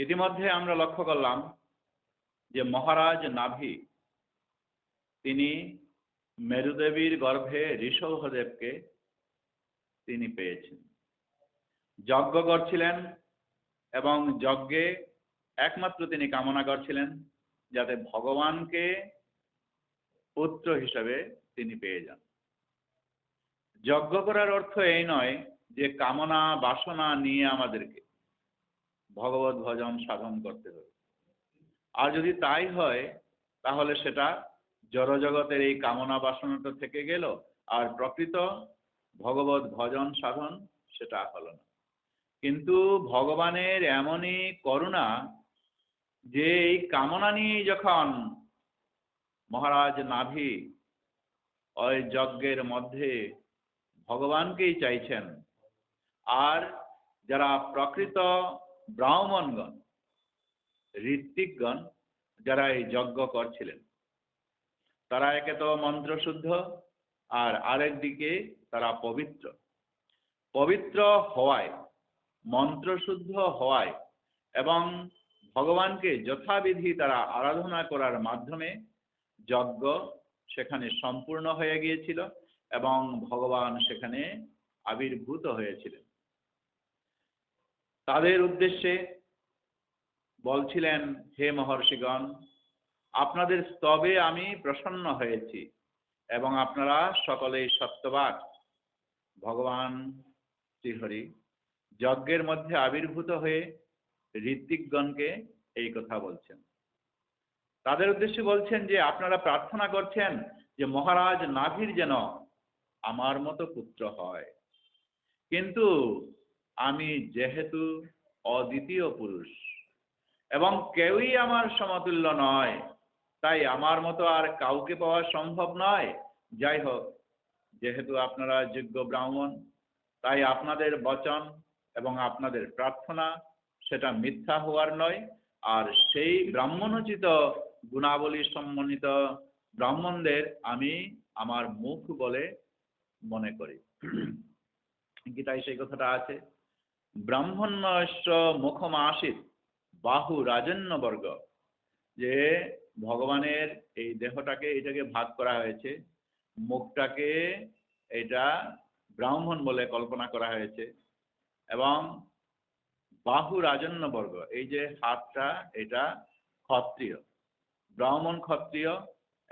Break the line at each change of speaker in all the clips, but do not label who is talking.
ইতিমধ্যে আমরা লক্ষ্য করলাম যে মহারাজ নাভি তিনি মেরুদেবীর গর্ভে ঋষভদেবকে তিনি পেয়েছেন, যজ্ঞ করছিলেন এবং যজ্ঞে একমাত্র তিনি কামনা করছিলেন যাতে ভগবানকে পুত্র হিসেবে তিনি পেয়ে যান। যজ্ঞ করার অর্থ এই নয় যে কামনা বাসনা নিয়ে আমাদেরকে ভগবত ভজন সাধন করতে হবে। আর যদি তাই হয় তাহলে সেটা জড়জগতের এই কামনা বাসনাটা থেকে গেল, আর প্রকৃত ভগবত ভজন সাধন সেটা হলো না। কিন্তু ভগবানের এমনই করুণা যে এই কামনা নিয়ে যখন মহারাজ নাভি ওই যজ্ঞের মধ্যে ভগবানকেই চাইছেন, আর যারা প্রকৃত ব্রাহ্মণগণ ঋত্বিকগণ যারা এই যজ্ঞ করছিলেন তারা একে তো মন্ত্রশুদ্ধ আর আরেকদিকে তারা পবিত্র। পবিত্র হওয়ায়, মন্ত্রশুদ্ধ হওয়ায় এবং ভগবানকে যথাবিধি তারা আরাধনা করার মাধ্যমে যজ্ঞ সেখানে সম্পূর্ণ হয়ে গিয়েছিল এবং ভগবান সেখানে আবির্ভূত হয়েছিলেন। তাদের উদ্দেশ্যে বলছিলেন, হে মহর্ষিগণ, আপনাদের স্তবে আমি প্রসন্ন হয়েছি এবং আপনারা সকলেই সত্যবাদ। ভগবান শ্রীহরি যজ্ঞের মধ্যে আবির্ভূত হয়ে ঋত্বিকগণকে এই কথা বলছেন। তাদের উদ্দেশ্যে বলছেন যে আপনারা প্রার্থনা করছেন যে মহারাজ নাভির যেন আমার মতো পুত্র হয়, কিন্তু আমি যেহেতু অদ্বিতীয় পুরুষ এবং কেউই আমার সমতুল্য নয়, তাই আমার মতো আর কাউকে পাওয়া সম্ভব নয়। যাই হোক, যেহেতু আপনারা যোগ্য ব্রাহ্মণ, তাই আপনাদের বচন এবং আপনাদের প্রার্থনা সেটা মিথ্যা হওয়ার নয়। আর সেই ব্রাহ্মণোচিত গুণাবলী সম্মানিত ব্রাহ্মণদের আমি আমার মুখ বলে মনে করি। গীতায় সেই কথাটা আছে, ব্রাহ্মণ্যস্য মুখমাসিত বাহু রাজন্যবর্গ, যে ভগবানের এই দেহটাকে এটাকে ভাগ করা হয়েছে, মুখটাকে এটা ব্রাহ্মণ বলে কল্পনা করা হয়েছে এবং বাহু রাজন্যবর্গ, এই যে হাতটা এটা ক্ষত্রিয়, ব্রাহ্মণ ক্ষত্রিয়,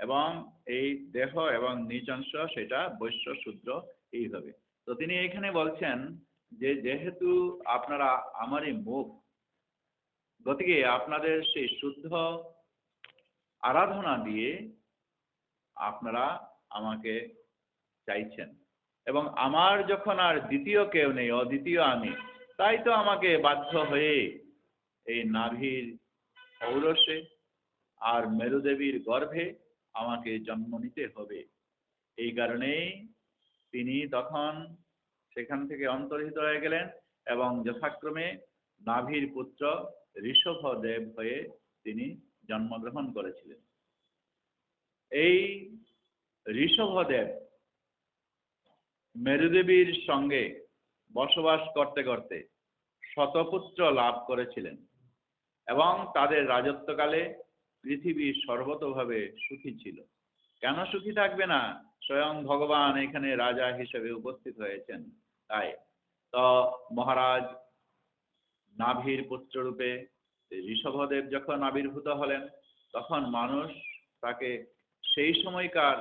এবং এই দেহ এবং নিচ অংশ সেটা বৈশ্য শূদ্র এইভাবে। তো তিনি এখানে বলছেন যে যেহেতু আপনারা আমারই মুখ, গতিকে আপনাদের সেই শুদ্ধ আরাধনা দিয়ে আপনারা আমাকে চাইছেন এবং আমার যখন আর দ্বিতীয় কেউ নেই, অদ্বিতীয় আমি, তাই তো আমাকে বাধ্য হয়ে এই নাভির ঔরসে আর মেরুদেবীর গর্ভে আমাকে জন্ম নিতে হবে। এই কারণেই তিনি তখন সেখান থেকে অন্তর্হিত হয়ে গেলেন এবং যথাক্রমে নাভির পুত্র ঋষভদেব হয়ে তিনি জন্মগ্রহণ করেছিলেন। এই ঋষভদেব মেরুদেবীর সঙ্গে বসবাস করতে করতে শতপুত্র লাভ করেছিলেন এবং তাদের রাজত্বকালে পৃথিবী সর্বতোভাবে সুখী ছিল। কেন সুখী থাকবে না? স্বয়ং ভগবান এখানে রাজা হিসেবে উপস্থিত হয়েছেন। তাই তো মহারাজ নাভির পুত্ররূপে ঋষভদেব যখন আবির্ভূত হলেন, তখন মানুষ তাকে সেই সময়কার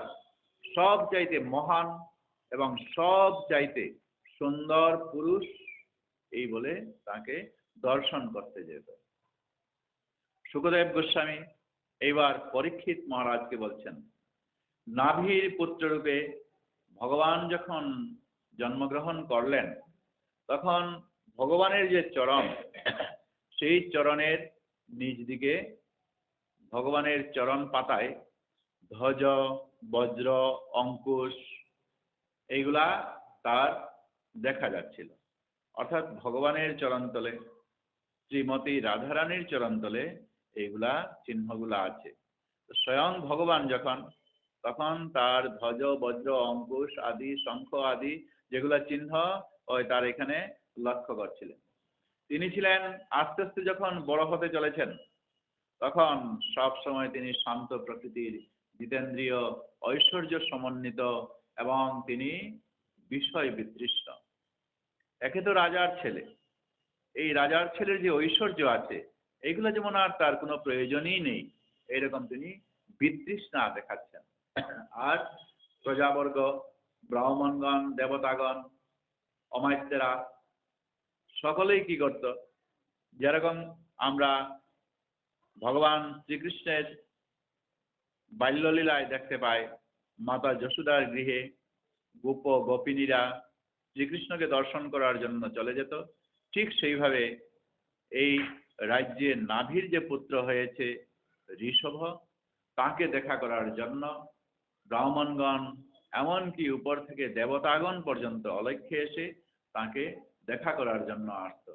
সব চাইতে মহান এবং সব চাইতে সুন্দর পুরুষ এই বলে তাকে দর্শন করতে যেত। শুকদেব গোস্বামী এইবার পরীক্ষিত মহারাজকে বলছেন, নাভির পুত্ররূপে ভগবান যখন জন্মগ্রহণ করলেন, তখন ভগবানের যে চরণ, সেই চরণের নিজ দিকে ভগবানের চরণ পাতায় ধ্বজ, বজ্র, অঙ্কুশ এইগুলা তার দেখা যাচ্ছিল। অর্থাৎ ভগবানের চরণতলে, শ্রীমতী রাধারানীর চরণতলে এইগুলা চিহ্নগুলা আছে। তো স্বয়ং ভগবান যখন, তখন তার ধ্বজ, বজ্র, অঙ্কুশ আদি, শঙ্খ আদি যেগুলা চিহ্ন ওই তার এখানে লক্ষ্য করছিলেন। তিনি ছিলেন আস্তে আস্তে যখন বড় হতে চলেছেন, তখন সব সময় তিনি শান্ত প্রকৃতির, জিতেন্দ্রীয়, ঐশ্বর্য সমন্বিত এবং তিনি বিষয় বিতৃষ্ণ। একে তো রাজার ছেলে, এই রাজার ছেলের যে ঐশ্বর্য আছে, এগুলো যেমন আর তার কোনো প্রয়োজনই নেই, এরকম তিনি বিতৃষ্ণা দেখাচ্ছেন। আর প্রজাবর্গ, ব্রাহ্মণগণ, দেবতাগণ, অমাত্যেরা সকলেই কি করত, যেরকম আমরা ভগবান শ্রীকৃষ্ণের বাল্যলীলায় দেখতে পাই, মাতা যশোদার গৃহে গোপ গোপিনীরা শ্রীকৃষ্ণকে দর্শন করার জন্য চলে যেত। ঠিক সেইভাবে এই রাজ্যে নাভির যে পুত্র হয়েছে ঋষভ, তাকে দেখা করার জন্য ব্রাহ্মণগণ, এমনকি উপর থেকে দেবতাগণ পর্যন্ত অলক্ষ্যে এসে তাকে দেখা করার জন্য আসত।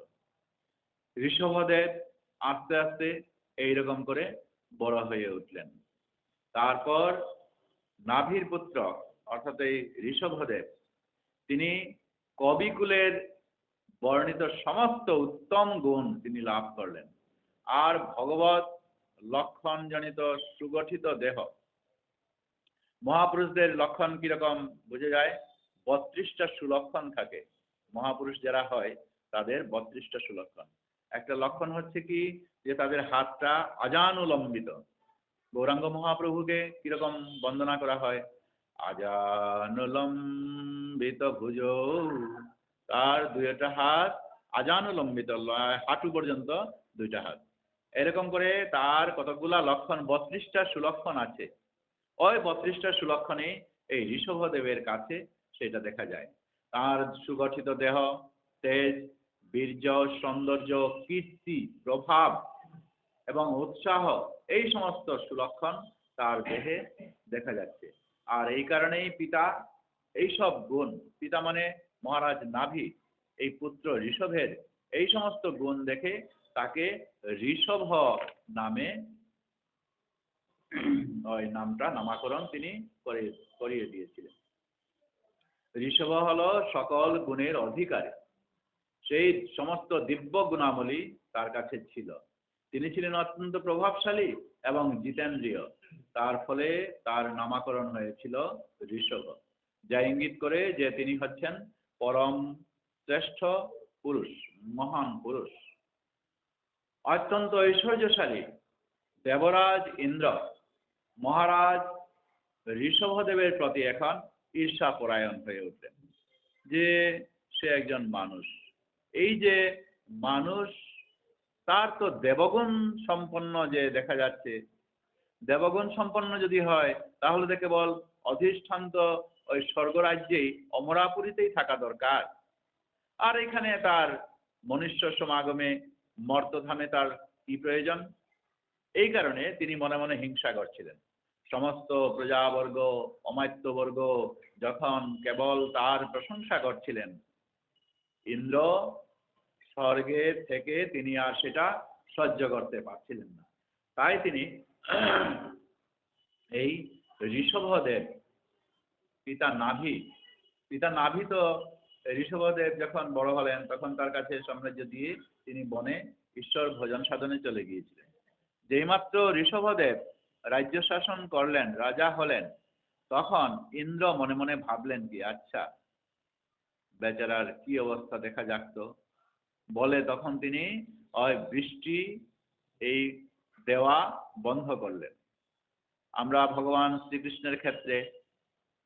ঋষভদেব আস্তে আস্তে এইরকম করে বড় হয়ে উঠলেন। তারপর নাভির পুত্র অর্থাৎ এই ঋষভদেব, তিনি কবিকুলের বর্ণিত সমস্ত উত্তম গুণ তিনি লাভ করলেন। আর ভগবত লক্ষণ জনিত সুগঠিত দেহ, মহাপুরুষদের লক্ষণ কিরকম বোঝা যায়? 32টা সুলক্ষণ থাকে। মহাপুরুষ যারা হয় তাদের 32টা সুলক্ষণ। একটা লক্ষণ হচ্ছে কি, যে তাদের হাতটা আজানুলম্বিত। গৌরাঙ্গ মহাপ্রভুকে কিরকম বন্দনা করা হয়? আজানুলম্বিত ভুজ, তার দুইটা হাত আজানুলম্বিত, হাঁটু পর্যন্ত দুইটা হাত। এরকম করে তার কতগুলা লক্ষণ, 32টা সুলক্ষণ আছে। ওই 32টা সুলক্ষণে এই ঋষভদেবের কাছে সেটা দেখা যায়। তার সুগঠিত দেহ, তেজ, বীর্য, সৌন্দর্য, কীর্তি, প্রভাব এবং উৎসাহ, এই সমস্ত সুলক্ষণ তার দেহে দেখা যাচ্ছে। আর এই কারণেই পিতা এই সব গুণ, পিতা মানে মহারাজ নাভি, এই পুত্র ঋষভের এই সমস্ত গুণ দেখে তাকে ঋষভ নামে ওই নামটা নামকরণ তিনি করিয়ে দিয়েছিলেন। ঋষভ হলো সকল গুণের অধিকারী, সেই সমস্ত দিব্য গুণাবলী তার কাছে ছিল। তিনি ছিলেন অত্যন্ত প্রভাবশালী এবং জিতেন্দ্রীয়, তার ফলে তার নামকরণ হয়েছিল ঋষভ, যা ইঙ্গিত করে যে তিনি হচ্ছেন পরম শ্রেষ্ঠ পুরুষ, মহান পুরুষ। অত্যন্ত ঐশ্বর্যশালী দেবরাজ ইন্দ্র মহারাজ ঋষভদেবের প্রতি এখন ঈর্ষাপরায়ণ হয়ে উঠলেন, যে সে একজন মানুষ, এই যে মানুষ, তার তো দেবগুণ সম্পন্ন যে দেখা যাচ্ছে, দেবগুণ সম্পন্ন যদি হয় তাহলে তো কেবল অধিষ্ঠান্ত ওই স্বর্গরাজ্যেই, অমরাপুরীতেই থাকা দরকার। আর এখানে তার মনুষ্য সমাগমে, মর্তধামে তার কি প্রয়োজন? এই কারণে তিনি মনে মনে হিংসা করছিলেন। সমস্ত প্রজাবর্গ, অমাত্যবর্গ যখন কেবল তার প্রশংসা করছিলেন, ইন্দ্র স্বর্গে থেকে তিনি আর সেটা সহ্য করতে পারছিলেন না। তাই তিনি এই ঋষভদেব, পিতা নাভি তো ঋষভদেব যখন বড় হলেন তখন তার কাছে সাম্রাজ্য দিয়ে তিনি বনে ঈশ্বর ভজন সাধনে চলে গিয়েছিলেন। যেইমাত্র ঋষভদেব রাজ্য শাসন করলেন, রাজা হলেন, তখন ইন্দ্র মনে মনে ভাবলেন কি, আচ্ছা বেচারার কি অবস্থা দেখা যাক বলে তখন তিনি ওই বৃষ্টি এই দেওয়া বন্ধ করলেন। আমরা ভগবান শ্রীকৃষ্ণের ক্ষেত্রে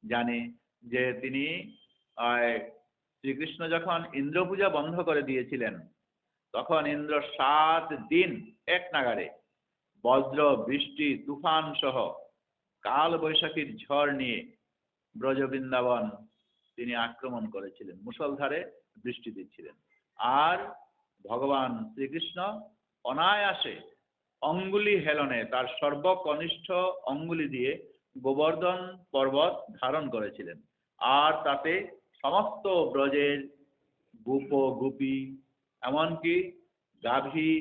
জানি যে তিনি শ্রীকৃষ্ণ যখন ইন্দ্র পূজা বন্ধ করে দিয়েছিলেন, তখন ইন্দ্র 7 দিন এক নাগাড়ে বজ্র, বৃষ্টি, তুফান সহ কাল বৈশাখীর ঝড় নিয়ে ব্রজ বৃন্দাবন তিনি আক্রমণ করেছিলেন, মুষলধারে বৃষ্টি দিচ্ছিলেন। আর ভগবান শ্রীকৃষ্ণ অনায়াসে অঙ্গুলি হেলনে তার সর্বকনিষ্ঠ অঙ্গুলি দিয়ে গোবর্ধন পর্বত ধারণ করেছিলেন। আর তাতে সমস্ত ব্রজের গোপ গোপী, এমনকি গাভী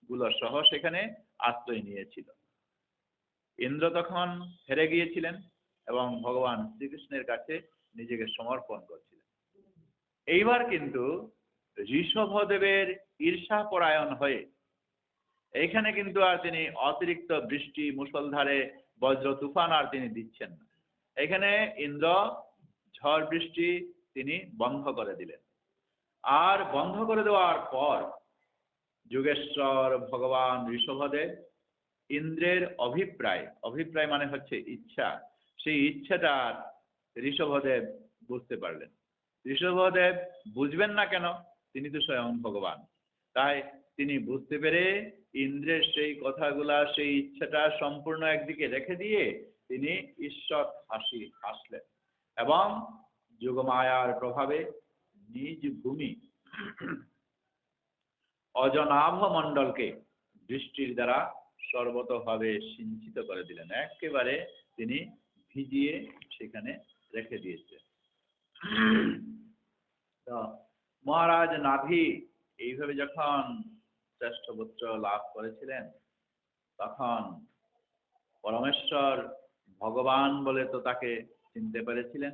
গুলো সহ সেখানে আশ্রয় নিয়েছিল। ইন্দ্র তখন হেরে গিয়েছিলেন এবং ভগবান শ্রীকৃষ্ণের কাছে নিজেকে সমর্পণ করছিলেন। এইবার কিন্তু ঋষভদেবের ঈর্ষাপরায়ণ হয়ে এখানে কিন্তু আর তিনি অতিরিক্ত বৃষ্টি মুষলধারে বজ্র তুফান আর তিনি দিচ্ছেন না। এখানে ইন্দ্র ঝড় বৃষ্টি তিনি বন্ধ করে দিলেন। আর বন্ধ করে দেওয়ার পর যুগেশ্বর ভগবান ঋষভদেব ইন্দ্রের অভিপ্রায় মানে হচ্ছে ইচ্ছা, সেই ইচ্ছাটা ঋষভদেব বুঝতে পারলেন। ঋষভদেব বুঝবেন না কেন? তিনি তো স্বয়ং ভগবান। তাই তিনি বুঝতে পেরে ইন্দ্রের সেই কথাগুলা, সেই ইচ্ছাটা সম্পূর্ণ একদিকে রেখে দিয়ে তিনি ঈশ্বর হাসলেন এবং যোগমায়ার প্রভাবে নিজ ভূমি অজনাভ মণ্ডলকে বৃষ্টির দ্বারা সর্বতভাবে সিঞ্চিত করে দিলেন। একেবারে তিনি ভিজিয়ে সেখানে রেখে দিয়েছেন। তো মহারাজ নাভি এইভাবে যখন শ্রেষ্ঠ পুত্র লাভ করেছিলেন, তখন পরমেশ্বর ভগবান বলে তো তাকে চিনতে পেরেছিলেন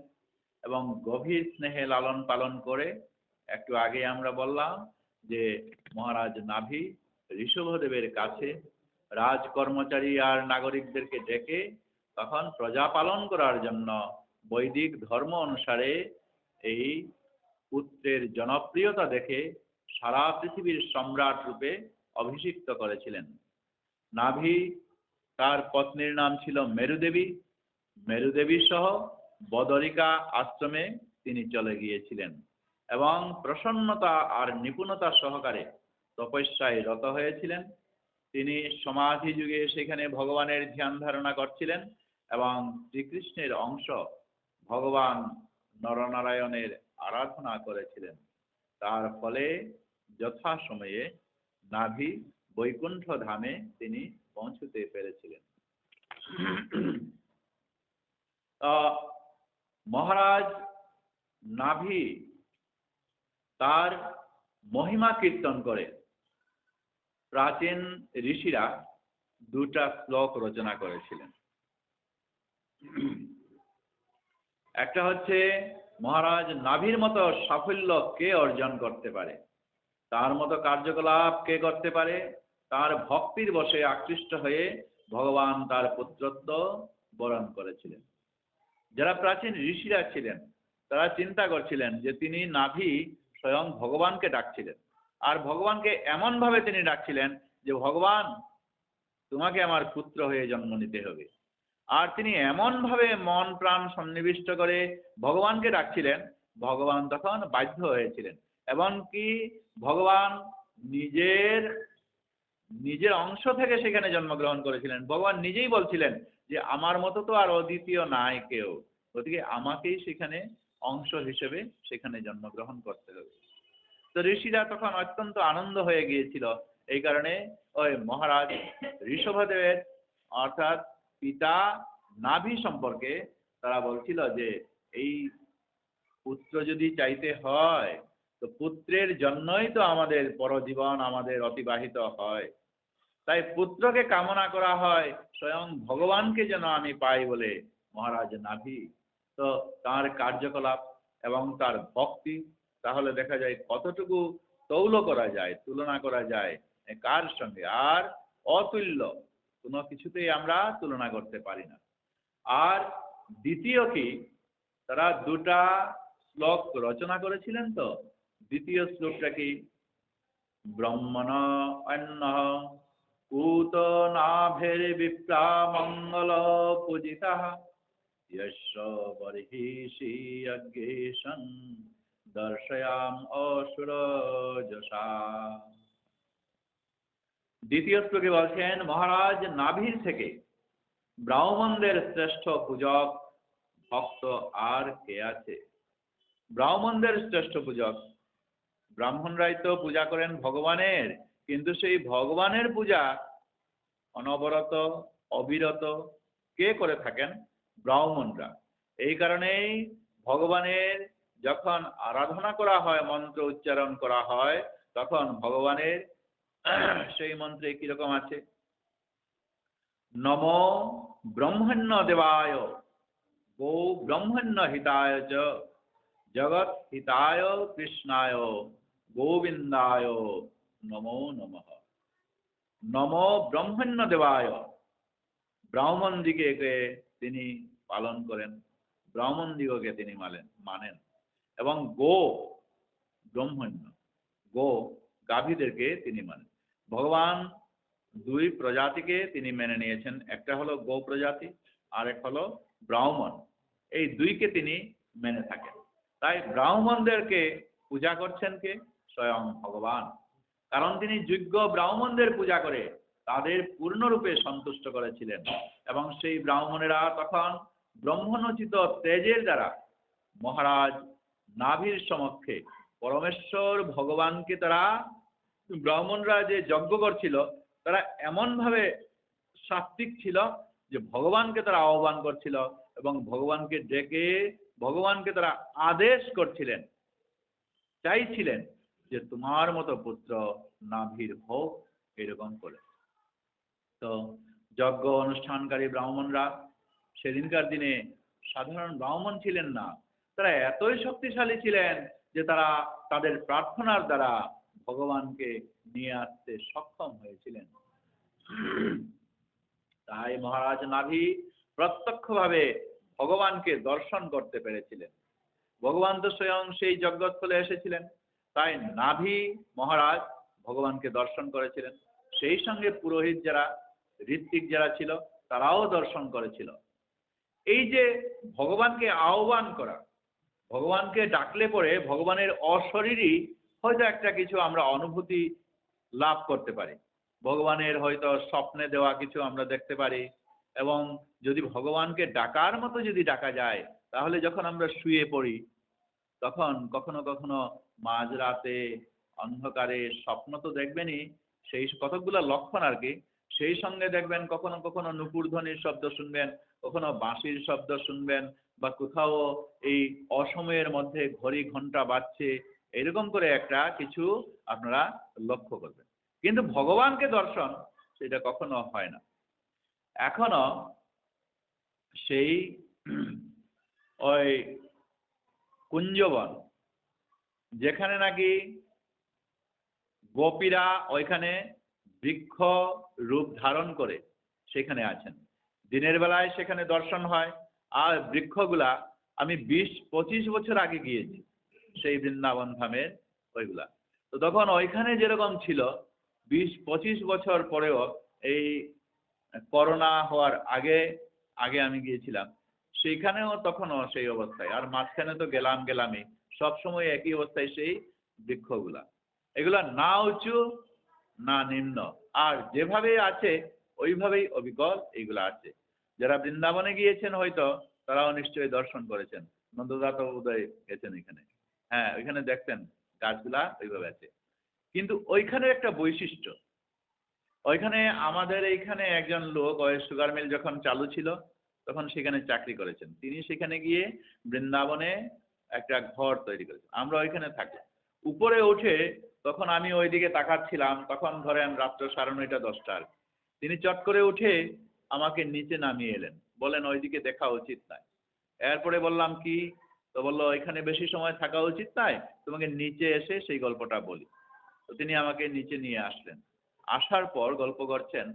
এবং গভীর স্নেহে লালন পালন করে, একটু আগে আমরা বললাম যে মহারাজ নাভি ঋষভদেবের কাছে রাজকর্মচারী আর নাগরিকদেরকে ডেকে তখন প্রজা পালন করার জন্য বৈদিক ধর্ম অনুসারে এই পুত্রের জনপ্রিয়তা দেখে সারা পৃথিবীর সম্রাট রূপে অভিষিক্ত করেছিলেন। নাভি, তার পত্নীর নাম ছিল মেরুদেবী। মেরুদেবী সহ বদরিকা আশ্রমে তিনি চলে গিয়েছিলেন এবং প্রসন্নতা আর নিপুণতা সহকারে তপস্যায় রত হয়েছিলেন। তিনি সমাধি যুগে সেখানে ভগবানের ধ্যান ধারণা করছিলেন এবং শ্রীকৃষ্ণের অংশ ভগবান নরনারায়ণের আরাধনা করেছিলেন। তার ফলে যথাসময়ে নাভি বৈকুণ্ঠ ধামে তিনি পৌঁছতে পেরেছিলেন। মহারাজ নাভি তার মহিমা কীর্তন করে প্রাচীন ঋষিরা দুটা শ্লোক রচনা করেছিলেন। একটা হচ্ছে মহারাজ নাভির মতো সাফল্য কে অর্জন করতে পারে, তার মতো কার্যকলাপ কে করতে পারে, তার ভক্তির বশে আকৃষ্ট হয়ে ভগবান তার পুত্রত্ব বরণ করেছিলেন। যারা প্রাচীন ঋষিরা ছিলেন তারা চিন্তা করছিলেন যে তিনি নাভি স্বয়ং ভগবানকে ডাকছিলেন, আর ভগবানকে এমন ভাবে তিনি ডাকছিলেন যে ভগবান তোমাকে আমার পুত্র হয়ে জন্ম নিতে হবে। আর তিনি এমন ভাবে মন প্রাণ সন্নিবিষ্ট করে ভগবানকে ডাকছিলেন, ভগবান তখন বাধ্য হয়েছিলেন। এমনকি ভগবান নিজের অংশ থেকে সেখানে জন্মগ্রহণ করেছিলেন। ভগবান নিজেই বলছিলেন যে আমার মতো তো আর অদ্বিতীয় নাই কেউ, গতিকে আমাকেই সেখানে অংশ হিসেবে সেখানে জন্মগ্রহণ করতে হবে। তো ঋষিরা তখন অত্যন্ত আনন্দ হয়ে গিয়েছিল। এই কারণে ওই মহারাজ ঋষভদেবের অর্থাৎ পিতা নাভি সম্পর্কে তারা বলছিল যে এই পুত্র যদি চাইতে হয় তো পুত্রের জন্যই তো আমাদের পরজীবন আমাদের অতিবাহিত হয়। তাই পুত্রকে কামনা করা হয় স্বয়ং ভগবানকে যেন আমি পাই বলে মহারাজ নাভি। তো তার কার্যকলাপ এবং তার ভক্তি তাহলে দেখা যায় কতটুকু তুলনা করা যায় কার সঙ্গে? আর অতুল্য, কোনো কিছুতেই আমরা তুলনা করতে পারি না। আর দ্বিতীয় কি, তারা দুটা শ্লোক রচনা করেছিলেন। তো দ্বিতীয় শ্লোকটা কি? ব্রহ্মণ অন্ন পুত নাভের বিপ্রা মঙ্গল পূজিতা यश बर्हिषि यज्ञेशं দর্শয়াম অসুর যশা। দ্বিতীয় শ্লোকে বলছেন মহারাজ নাভির থেকে ব্রাহ্মণদের শ্রেষ্ঠ পূজক ভক্ত আর কে আছে? ব্রাহ্মণদের শ্রেষ্ঠ পূজক, ব্রাহ্মণরাই তো পূজা করেন ভগবানের, কিন্তু সেই ভগবানের পূজা অনবরত অবিরত কে করে থাকেন? ব্রাহ্মণরা। এই কারণেই ভগবানের যখন আরাধনা করা হয়, মন্ত্র উচ্চারণ করা হয়, তখন ভগবানের সেই মন্ত্রে কিরকম আছে? নমো ব্রহ্মণ্য দেবায় গো ব্রহ্মণ্য হিতায় চ জগৎ হিতায় কৃষ্ণায় গোবিন্দায় নমো নমঃ। নমো ব্রহ্মণ্য দেবায়, ব্রাহ্মণ দিগকে তিনি পালন করেন, ব্রাহ্মণ দিগকে তিনি মানেন। এবং গো ব্রহ্মণ্য, গো গাভীদেরকে তিনি মানেন। ভগবান দুই প্রজাতিকে তিনি মেনে নিয়েছেন, একটা হলো গো প্রজাতি আর এক হলো ব্রাহ্মণ। এই দুইকে তিনি মেনে থাকেন। তাই ব্রাহ্মণদেরকে পূজা করছেন কে? স্বয়ং ভগবান। কারণ তিনি যোগ্য ব্রাহ্মণদের পূজা করে তাদের পূর্ণরূপে সন্তুষ্ট করেছিলেন। এবং সেই ব্রাহ্মণেরা তখন ব্রহ্মণোচিত তেজের দ্বারা মহারাজ নাভির সমক্ষে পরমেশ্বর ভগবানকে তারা, ব্রাহ্মণরা যে যজ্ঞ করছিল তারা এমনভাবে সাত্বিক ছিল যে ভগবানকে তারা আহ্বান করছিল এবং ভগবানকে ডেকে ভগবানকে তারা আদেশ করছিলেন, চাইছিলেন যে তোমার মতো পুত্র নাভির হোক, এরকম করে। তো যজ্ঞ অনুষ্ঠানকারী ব্রাহ্মণরা সেদিনকার দিনে সাধারণ ব্রাহ্মণ ছিলেন না, তারা এতই শক্তিশালী ছিলেন যে তারা তাদের প্রার্থনার দ্বারা ভগবানকে নিয়ে আসতে সক্ষম হয়েছিলেন। তাই মহারাজ নাভি প্রত্যক্ষভাবে ভগবানকে দর্শন করতে পেরেছিলেন। ভগবান তো স্বয়ং সেই যজ্ঞস্থলে এসেছিলেন, তাই নাভি মহারাজ ভগবানকে দর্শন করেছিলেন। সেই সঙ্গে পুরোহিত যারা, ঋত্বিক যারা ছিল তারাও দর্শন করেছিল। এই যে ভগবানকে আহ্বান করা, ভগবানকে ডাকলে পরে ভগবানের অশরীরই হয়তো একটা কিছু আমরা অনুভূতি লাভ করতে পারি। ভগবানের হয়তো স্বপ্নে দেওয়া কিছু আমরা দেখতে পারি। এবং যদি ভগবানকে ডাকার মতো যদি ডাকা যায়, তাহলে যখন আমরা শুয়ে পড়ি তখন কখনো কখনো মাঝরাতে অন্ধকারে স্বপ্ন তো দেখবেনই, সেই কতকগুলো লক্ষণ আর কি। সেই সঙ্গে দেখবেন কখনো কখনো নুপুরধ্বনির শব্দ শুনবেন, কখনো বাঁশির শব্দ শুনবেন, বা কোথাও এই অসময়ের মধ্যে ঘড়ি ঘন্টা বাজছে, এরকম করে একটা কিছু আপনারা লক্ষ্য করবেন। কিন্তু ভগবানকে দর্শন সেটা কখনো হয় না। এখনো সেই ওই কুঞ্জবন, যেখানে নাকি গোপীরা ওইখানে বৃক্ষ রূপ ধারণ করে সেখানে আছেন, দিনের বেলায় সেখানে দর্শন হয়। আর বৃক্ষগুলা আমি 20-25 বছর আগে গিয়েছি সেই বৃন্দাবন ধামের ওইগুলা। তো তখন ওইখানে যেরকম ছিল, 20-25 বছর পরেও, এই করোনা হওয়ার আগে আগে আমি গিয়েছিলাম, সেইখানেও তখনও সেই অবস্থায়। আর মাঝখানে তো গেলামই, সবসময় একই অবস্থায় সেই বৃক্ষগুলা। এগুলা না উঁচু না নিম্ন, আর যেভাবে আছে ওইভাবেই অবিকল এইগুলা আছে। যারা বৃন্দাবনে গিয়েছেন হয়তো তারাও নিশ্চয়ই দর্শন করেছেন। নন্দদাত উদয় গেছেন এখানে, হ্যাঁ ওইখানে দেখতেন গাছগুলা ওইভাবে আছে। কিন্তু ওইখানে একটা বৈশিষ্ট্য, ওইখানে আমাদের এইখানে একজন লোক, ওই সুগার মিল যখন চালু ছিল তখন সেখানে চাকরি করেছেন। তিনি সেখানে গিয়ে বৃন্দাবনে একটা ঘর তৈরি করেছেন, আমরা ওইখানে থাকি। উপরে উঠে তখন আমি ওইদিকে তাকাচ্ছিলাম, তখন ধরেন রাত্র 9:30-10টা। তিনি চট করে উঠে আমাকে নিচে নামিয়ে এলেন, বলেন ওইদিকে দেখা উচিত নয়। এরপরে বললাম কি? তো বললো এখানে বেশি সময় থাকা উচিত নয়, তোমাকে নিচে এসে সেই গল্পটা বলি। তো তিনি আমাকে নিচে নিয়ে আসলেন। আসার পর গল্প করছেন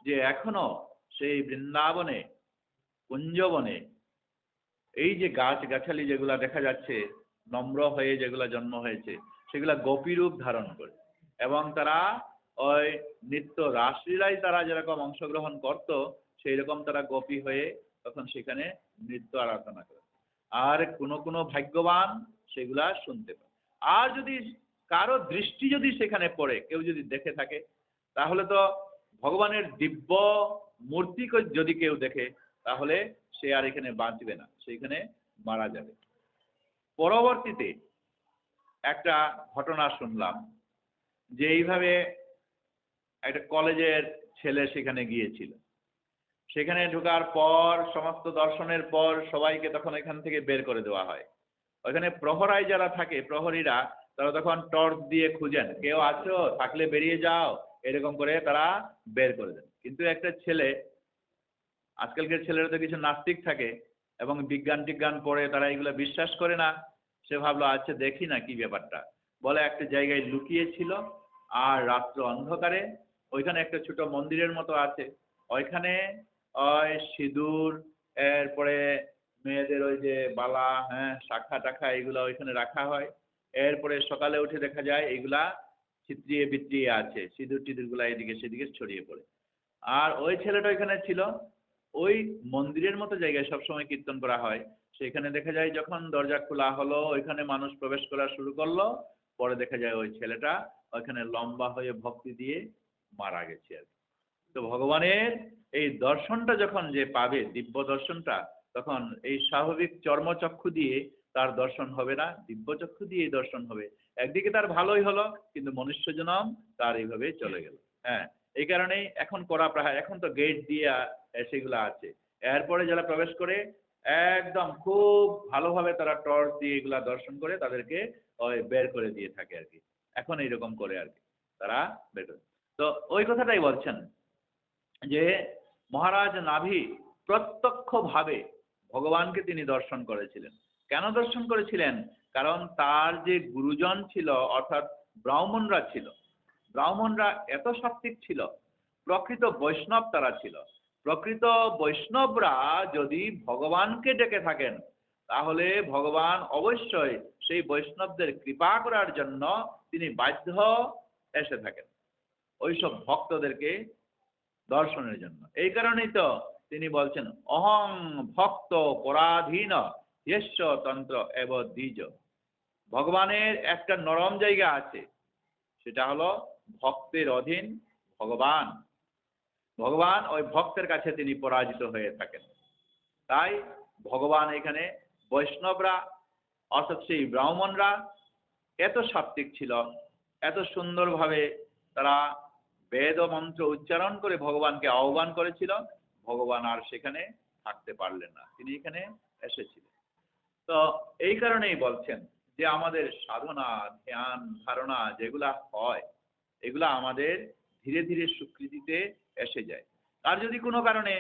যে এখনো সেই বৃন্দাবনে কুঞ্জবনে এই যে গাছগাছালি যেগুলা দেখা যাচ্ছে, নম্র হয়ে যেগুলা জন্ম হয়েছে, সেগুলা গোপীরূপ ধারণ করে। এবং তারা ওই নিত্য রাসলীলায় তারা যেরকম অংশগ্রহণ করত, সেই রকম তারা গোপী হয়ে তখন সেখানে নৃত্য আরাধনা করে। আর কোনো ভাগ্যবান সেগুলা শুনতে পায়। আর যদি কারো দৃষ্টি যদি সেখানে পড়ে, কেউ যদি দেখে থাকে, তাহলে তো ভগবানের দিব্য মূর্তি যদি কেউ দেখে, তাহলে সে আর এখানে বাঁচবে না, সেইখানে মারা যাবে। পরবর্তীতে একটা ঘটনা শুনলাম যে এইভাবে একটা কলেজের ছেলে সেখানে গিয়েছিল। সেখানে ঢোকার পর সমস্ত দর্শনের পর সবাইকে তখন এখান থেকে বের করে দেওয়া হয়। ওইখানে প্রহরায় যারা থাকে, প্রহরীরা, তারা তখন টর্চ দিয়ে খুঁজেন, কেউ আছো, থাকলে বেরিয়ে যাও, এরকম করে তারা বের করে দেন। কিন্তু একটা ছেলে, আজকালকার ছেলেরা তো কিছু নাস্তিক থাকে এবং বিজ্ঞান টিজ্ঞান পড়ে, তারা এগুলো বিশ্বাস করে না। সে ভাবলো আচ্ছা দেখি না কি ব্যাপারটা। বলে একটা জায়গায় লুকিয়েছিল, আর রাত্র অন্ধকারে ওইখানে একটা ছোট মন্দিরের মতো আছে, ওইখানে ওই সিঁদুর, এরপরে মেয়েদের ওই যে বালা, হ্যাঁ, শাখা টাখা, এগুলা ওইখানে রাখা হয়। এরপরে সকালে উঠে দেখা যায় এগুলা ছিত্রিয়ে বিত্রিয়ে আছে, সিঁদুর টিঁদুর গুলা এদিকে সেদিকে ছড়িয়ে পড়ে। আর ওই ছেলেটা ওইখানে ছিল, ওই মন্দিরের মতো জায়গায় সবসময় কীর্তন করা হয়, সেখানে দেখা যায় যখন দরজা খোলা হলো, ওইখানে মানুষ প্রবেশ করা শুরু করলো, পরে দেখা যায় ওই ছেলেটা ওইখানে লম্বা হয়ে ভক্তি দিয়ে মারা গেছে আর কি। তো ভগবানের এই দর্শনটা যখন যে পাবে, দিব্য দর্শনটা, তখন এই স্বাভাবিক চর্মচক্ষু দিয়ে তার দর্শন হবে না, দিব্য চক্ষু দিয়ে দর্শন হবে। একদিকে তার ভালোই হলো, কিন্তু মনুষ্য জনম তার এইভাবে চলে গেল। হ্যাঁ, এই কারণেই এখন করা প্রায়, এখন তো গেট দিয়ে সেগুলো আছে, এরপরে যারা প্রবেশ করে একদম খুব ভালোভাবে তারা টর্চ দিয়ে এগুলা দর্শন করে তাদেরকে ওই বের করে দিয়ে থাকে আর কি। এখন এইরকম করে আর কি তারা বের করে। তো ওই কথাটাই বলছেন যে মহারাজ নাভি প্রত্যক্ষভাবে ভগবানকে তিনি দর্শন করেছিলেন। কেন দর্শন করেছিলেন? কারণ তার যে গুরুজন ছিল, অর্থাৎ ব্রাহ্মণরা ছিল, ব্রাহ্মণরা এত সাত্ত্বিক ছিল, প্রকৃত বৈষ্ণব তারা ছিল। প্রকৃত বৈষ্ণবরা যদি ভগবানকে ডেকে থাকেন, তাহলে ভগবান অবশ্যই সেই বৈষ্ণবদের কৃপা করার জন্য তিনি বাধ্য এসে থাকেন ওইসব ভক্তদেরকে দর্শনের জন্য। এই কারণেই তো তিনি বলছেন অহং ভক্ত পরাধীন ইয়স্য তন্ত্র এব দ্বিজ। ভগবানের একটা নরম জায়গা আছে, সেটা হলো ভক্তের অধীন ভগবান। ভগবান ওই ভক্তের কাছে তিনি পরাজিত হয়ে থাকেন। তাই ভগবান এখানে বৈষ্ণবরা, অর্থাৎ সেই ব্রাহ্মণরা এত সাত্ত্বিক ছিল, এত সুন্দরভাবে তারা বেদ ও মন্ত্র উচ্চারণ করে ভগবানকে আহ্বান করেছিল, ভগবান আর সেখানে থাকতে পারলেন না, তিনি এখানে এসেছিলেন। তো এই কারণেই বলছেন যে আমাদের সাধনা, ধ্যান, ধারণা যেগুলা হয়, এগুলা আমাদের ধীরে ধীরে স্বীকৃতিতে এসে যায়। আর যদি কোনো কারণে,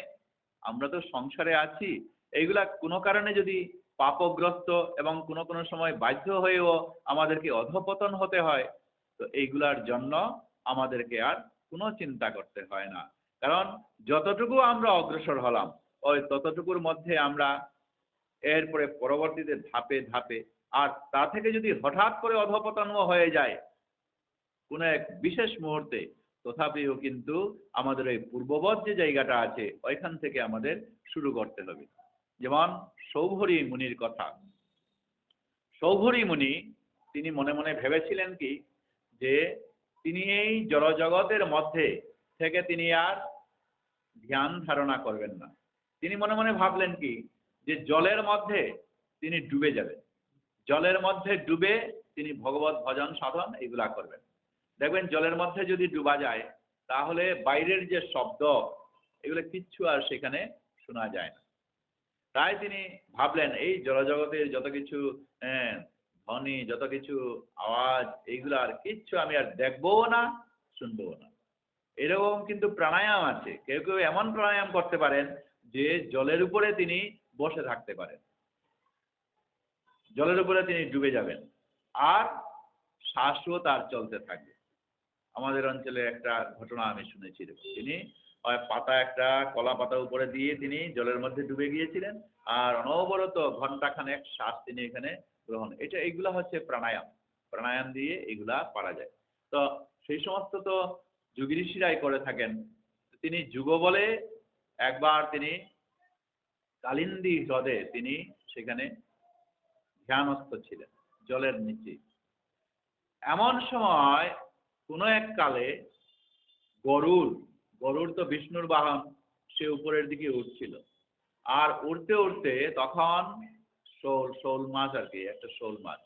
আমরা তো সংসারে আছি, এইগুলা কোনো কারণে যদি পাপগ্রস্ত এবং কোনো কোনো সময় বাধ্য হয়েও আমাদেরকে অধঃপতন হতে হয়, তো এইগুলার জন্য আমাদেরকে আর কোনো চিন্তা করতে হয় না। কারণ যতটুকু আমরা অগ্রসর হলাম, ওই ততটুকুর মধ্যে আমরা এরপরে পরবর্তীতে ধাপে ধাপে, আর তা থেকে যদি হঠাৎ করে অধঃপতন হয়ে যায় কোনো এক বিশেষ মুহূর্তে, তথাপিও কিন্তু আমাদের ওই পূর্ববৎ যে জায়গাটা আছে ওইখান থেকে আমাদের শুরু করতে হবে। যেমন সৌভরী মুনির কথা। সৌভরী মুনি তিনি মনে মনে ভেবেছিলেন কি, যে তিনি এই জড়জগতের মধ্যে থেকে তিনি আর ধ্যান ধারণা করবেন না। তিনি মনে মনে ভাবলেন কি, যে জলের মধ্যে তিনি ডুবে যাবেন, জলের মধ্যে ডুবে তিনি ভগবত ভজন সাধন এগুলা করবেন। দেখবেন জলের মধ্যে যদি ডুবা যায়, তাহলে বাইরের যে শব্দ এগুলো কিচ্ছু আর সেখানে শোনা যায় না। তাই তিনি ভাবলেন এই জড়জগতের যত কিছু ধ্বনি, যত কিছু আওয়াজ, এইগুলো আর কিচ্ছু আমি আর দেখবও না, শুনবও না। এরকম কিন্তু প্রাণায়াম আছে, কেউ কেউ এমন প্রাণায়াম করতে পারেন যে জলের উপরে তিনি বসে থাকতে পারেন, জলের উপরে তিনি ডুবে যাবেন, আর শ্বাসও তার চলতে থাকবে। আমাদের অঞ্চলে একটা ঘটনা আমি শুনেছি, তিনি পাতা, একটা কলা পাতা উপরে দিয়ে তিনি জলের মধ্যে ডুবে গিয়েছিলেন, আর অনবরত ঘন্টাখানেক শ্বাস তিনি এখানে গ্রহণ, এটা এইগুলা হচ্ছে প্রাণায়াম। প্রাণায়াম দিয়ে এগুলা পারা যায়। তো সেই সমস্ত তো যোগী ঋষিরাই করে থাকেন। তিনি যুগ বলে একবার তিনি কালিন্দী হ্রদে তিনি সেখানে ধ্যানস্থ ছিলেন, জলের নিচে। এমন সময় কোনো এক কালে গরুর, গরুর তো বিষ্ণুর বাহন, সে উপরের দিকে উঠছিল, আর উঠতে উঠতে তখন শোল, শোল মাছ আর কি, একটা শোল মাছ,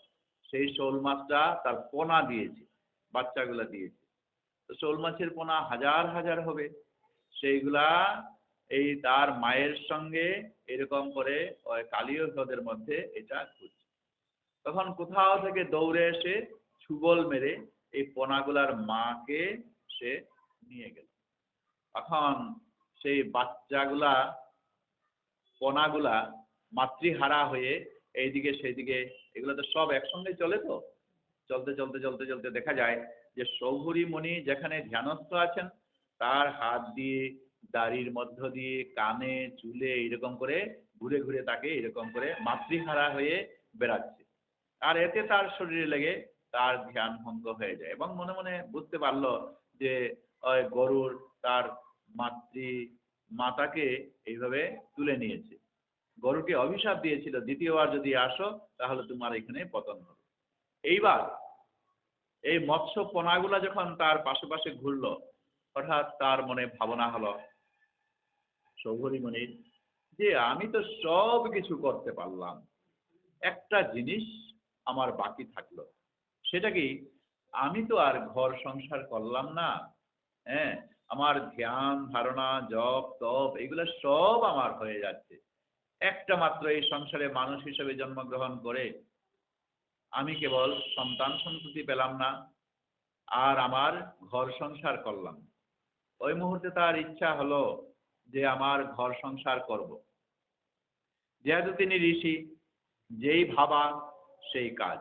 সেই শোল মাছটা তার পোনা দিয়েছে, বাচ্চাগুলা দিয়েছে। তো শোল মাছের পোনা হাজার হাজার হবে, সেইগুলা এই তার মায়ের সঙ্গে এরকম করে ওই কালীয় হ্রদের মধ্যে এটা ঘুরছে। তখন কোথাও থেকে দৌড়ে এসে ছুবল মেরে এই পোনাগুলার মাকে সে নিয়ে গেল। তখন সেই বাচ্চাগুলা, পোনাগুলা মাতৃহারা হয়ে এইদিকে সেইদিকে, এগুলো তো সব একসঙ্গে চলে, তো চলতে চলতে চলতে চলতে দেখা যায় যে সৌভরী মুনি যেখানে ধ্যানস্থ আছেন তার হাত দিয়ে দাড়ির মধ্য দিয়ে কানে চুলে এরকম করে ঘুরে ঘুরে তাকে এরকম করে মাতৃহারা হয়ে বেড়াচ্ছে। আর এতে তার শরীরে লেগে তার ধ্যান ভঙ্গ হয়ে যায় এবং মনে মনে বুঝতে পারলো যে ওই গরুর তার মাতাকে এইভাবে তুলে নিয়েছে। গরুকে অভিশাপ দিয়েছিল, দ্বিতীয়বার যদি আসো তাহলে তোমার এখানে পতন হবে। এইবার এই মৎস্য পোনাগুলা যখন তার পাশে পাশে ঘুরলো, হঠাৎ তার মনে ভাবনা হলো সৌভরী মনির যে আমি তো সব কিছু করতে পারলাম, একটা জিনিস আমার বাকি থাকলো, সেটা কি আমি তো আর ঘর সংসার করলাম না। হ্যাঁ, আমার ধ্যান ধারণা জপ তপ এগুলো সব আমার হয়ে যাচ্ছে, একটা মাত্র এই সংসারে মানুষ হিসেবে জন্মগ্রহণ করে আমি কেবল সন্তান সন্ততি পেলাম না, আর আমার ঘর সংসার করলাম। ওই মুহূর্তে তার ইচ্ছা হলো যে আমার ঘর সংসার করব। যেহেতু তিনি ঋষি, যেই ভাবা সেই কাজ,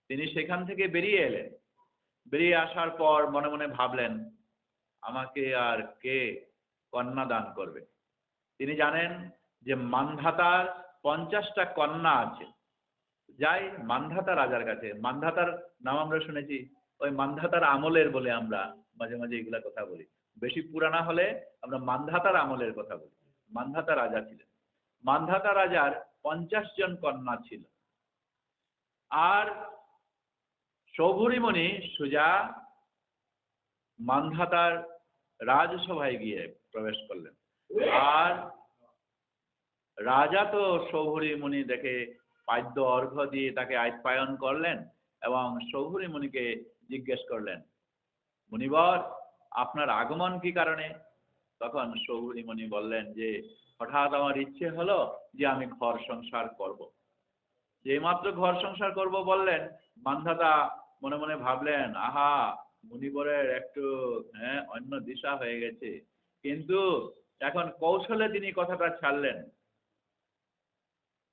তিনি সেখান থেকে বেরিয়ে এলেন। বেরিয়ে আসার পর মনে মনে ভাবলেন আমাকে আর কে কন্যা দান করবে। তিনি জানেন যে মান্ধাতার 50টা কন্যা আছে। যাই মান্ধাতা রাজার কাছে, মান্ধাতার নাম আমরা শুনেছি, ওই মান্ধাতার আমলের বলে আমরা মাঝে মাঝে এগুলা কথা বলি, বেশি পুরানা হলে আমরা মান্ধাতার আমলের কথা বলি। মান্ধাতা রাজা ছিলেন, মান্ধাতা রাজার 50 জন কন্যা ছিল। আর সৌভরী মুনি সোজা মান্ধাতার রাজসভায় গিয়ে প্রবেশ করলেন। আর রাজা তো সৌভরী মুনি দেখে পাদ্য অর্ঘ্য দিয়ে তাকে আপ্যায়ন করলেন এবং সৌভরী মুনিকে জিজ্ঞেস করলেন, মুনিবর আপনার আগমন কি কারণে? তখন সৌভরী মুনি বললেন যে হঠাৎ আমার ইচ্ছে হলো যে আমি ঘর সংসার করব। যেমাত্র ঘর সংসার করব বললেন, মান্ধাতা মনে মনে ভাবলেন আহা, মুনিবরের একটু অন্য দিশা হয়ে গেছে। কিন্তু এখন কৌশলে তিনি কথাটা ছাড়লেন,